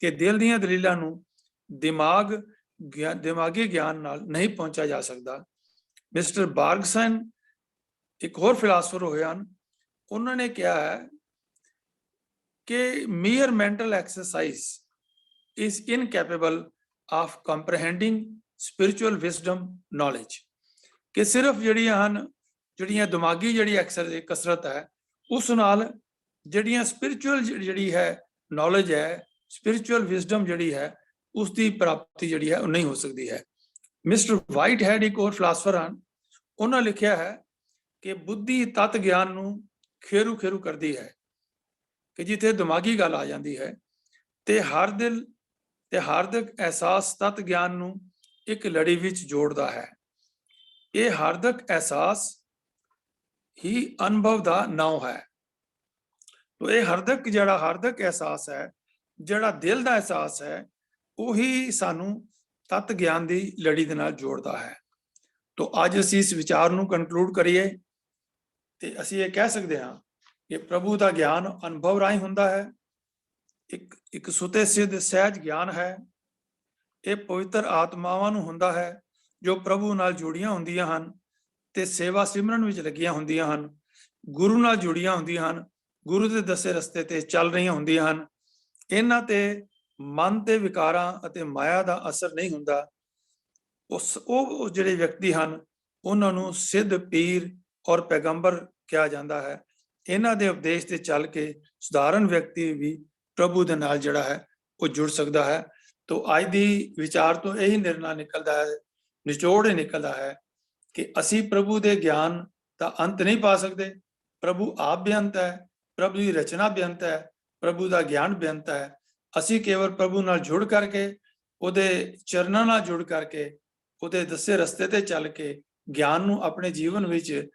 कि दिल दियां दलीलां नू दिमागी ज्ञान नाल नहीं पहुंचा जा सकता। मिस्टर बार्गसन एक होर फिलासफर होए हैं, उन्होंने कहा है कि mere mental exercise is incapable of comprehending spiritual wisdom knowledge। कि सिर्फ जड़ियां दिमागी जड़ी कसरत है उस नाल जड़ियां स्पिरिचुअल जड़ी है नॉलेज है, स्पिरिचुअल विजडम जड़ी है उसकी प्राप्ति जड़ी है नहीं हो सकती है। मिस्टर वाइट हैड एक और फिलासफर हैं, उन्होंने लिखा है कि बुद्धि तत्त ज्ञान नू खेरू खेरू करती है, कि जिथे दिमागी गल आ जाती है ते हर दिल ते हार्दिक एहसास तत्त ज्ञान नू एक लड़ी विच जोड़ता है। ये हार्दिक एहसास ही अनुभव का नाम है। तो ये हार्दिक जड़ा हार्दिक एहसास है, जड़ा दिल का एहसास है, वही सानू तत्त ज्ञान की लड़ी दे नाल जोड़ता है। तो अज असी इस विचार नू कंक्लूड करिए ते असी ये कह सकते हाँ कि प्रभु का ज्ञान अनुभव राही हुंदा है। एक सुते सिद्ध सहज ज्ञान है। ये पवित्र आत्मावां नू हुंदा है जो प्रभु नाल जुड़ियां हुंदियां हन ते सेवा सिमरन विच लगियां हुंदियां हन, गुरु नाल जुड़ियां हुंदियां हन, गुरु दे दसे रस्ते ते चल रही हुंदियां हन। इन्हां ते मन ते विकारां अते माया दा असर नहीं हुंदा। उस जिहड़े व्यक्ति हन उन्हां नू सिद्ध पीर और पैगंबर ਕਿਹਾ ਜਾਂਦਾ ਹੈ। ਇਹਨਾਂ ਦੇ ਉਪਦੇਸ਼ ਤੇ ਚੱਲ ਕੇ ਸਧਾਰਨ ਵਿਅਕਤੀ ਵੀ ਪ੍ਰਭੂ ਦੇ ਨਾਲ ਜਿਹੜਾ ਹੈ ਉਹ ਜੁੜ ਸਕਦਾ ਹੈ। ਤੋ ਅੱਜ ਦੀ ਵਿਚਾਰ ਤੋਂ ਇਹੀ ਨਿਰਣਾ ਨਿਕਲਦਾ ਹੈ, ਨਿਚੋੜ ਇਹ ਨਿਕਲਦਾ ਹੈ ਕਿ ਅਸੀਂ ਪ੍ਰਭੂ ਦੇ ਗਿਆਨ ਦਾ ਅੰਤ ਨਹੀਂ ਪਾ ਸਕਦੇ। ਪ੍ਰਭੂ ਆਪ ਬੇਅੰਤ ਹੈ, ਪ੍ਰਭੂ ਦੀ ਰਚਨਾ ਬੇਅੰਤ ਹੈ, ਪ੍ਰਭੂ ਦਾ ਗਿਆਨ ਬੇਅੰਤ ਹੈ। ਅਸੀਂ ਕੇਵਲ ਪ੍ਰਭੂ ਨਾਲ ਜੁੜ ਕਰਕੇ, ਉਹਦੇ ਚਰਨਾਂ ਨਾਲ ਜੁੜ ਕਰਕੇ, ਉਹਦੇ ਦੱਸੇ ਰਸਤੇ ਤੇ ਚੱਲ ਕੇ, ਗਿਆਨ ਨੂੰ ਆਪਣੇ ਜੀਵਨ ਵਿੱਚ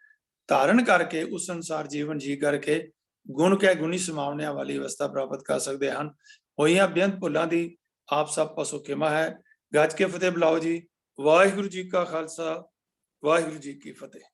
ਧਾਰਨ ਕਰਕੇ, ਉਸ ਅਨੁਸਾਰ ਜੀਵਨ ਜੀ ਕਰਕੇ ਗੁਣ ਕਹਿ ਗੁਣੀ ਸਮਾਵਣਿਆਂ ਵਾਲੀ ਅਵਸਥਾ ਪ੍ਰਾਪਤ ਕਰ ਸਕਦੇ ਹਨ। ਹੋਈਆਂ ਬੇਅੰਤ ਭੁੱਲਾਂ ਦੀ ਆਪ ਸਭ ਪਾਸੋਂ ਖਿਮਾ ਹੈ। ਗੱਜ ਕੇ ਫਤਿਹ ਬੁਲਾਓ ਜੀ। ਵਾਹਿਗੁਰੂ ਜੀ ਕਾ ਖਾਲਸਾ, ਵਾਹਿਗੁਰੂ ਜੀ ਕੀ ਫਤਿਹ।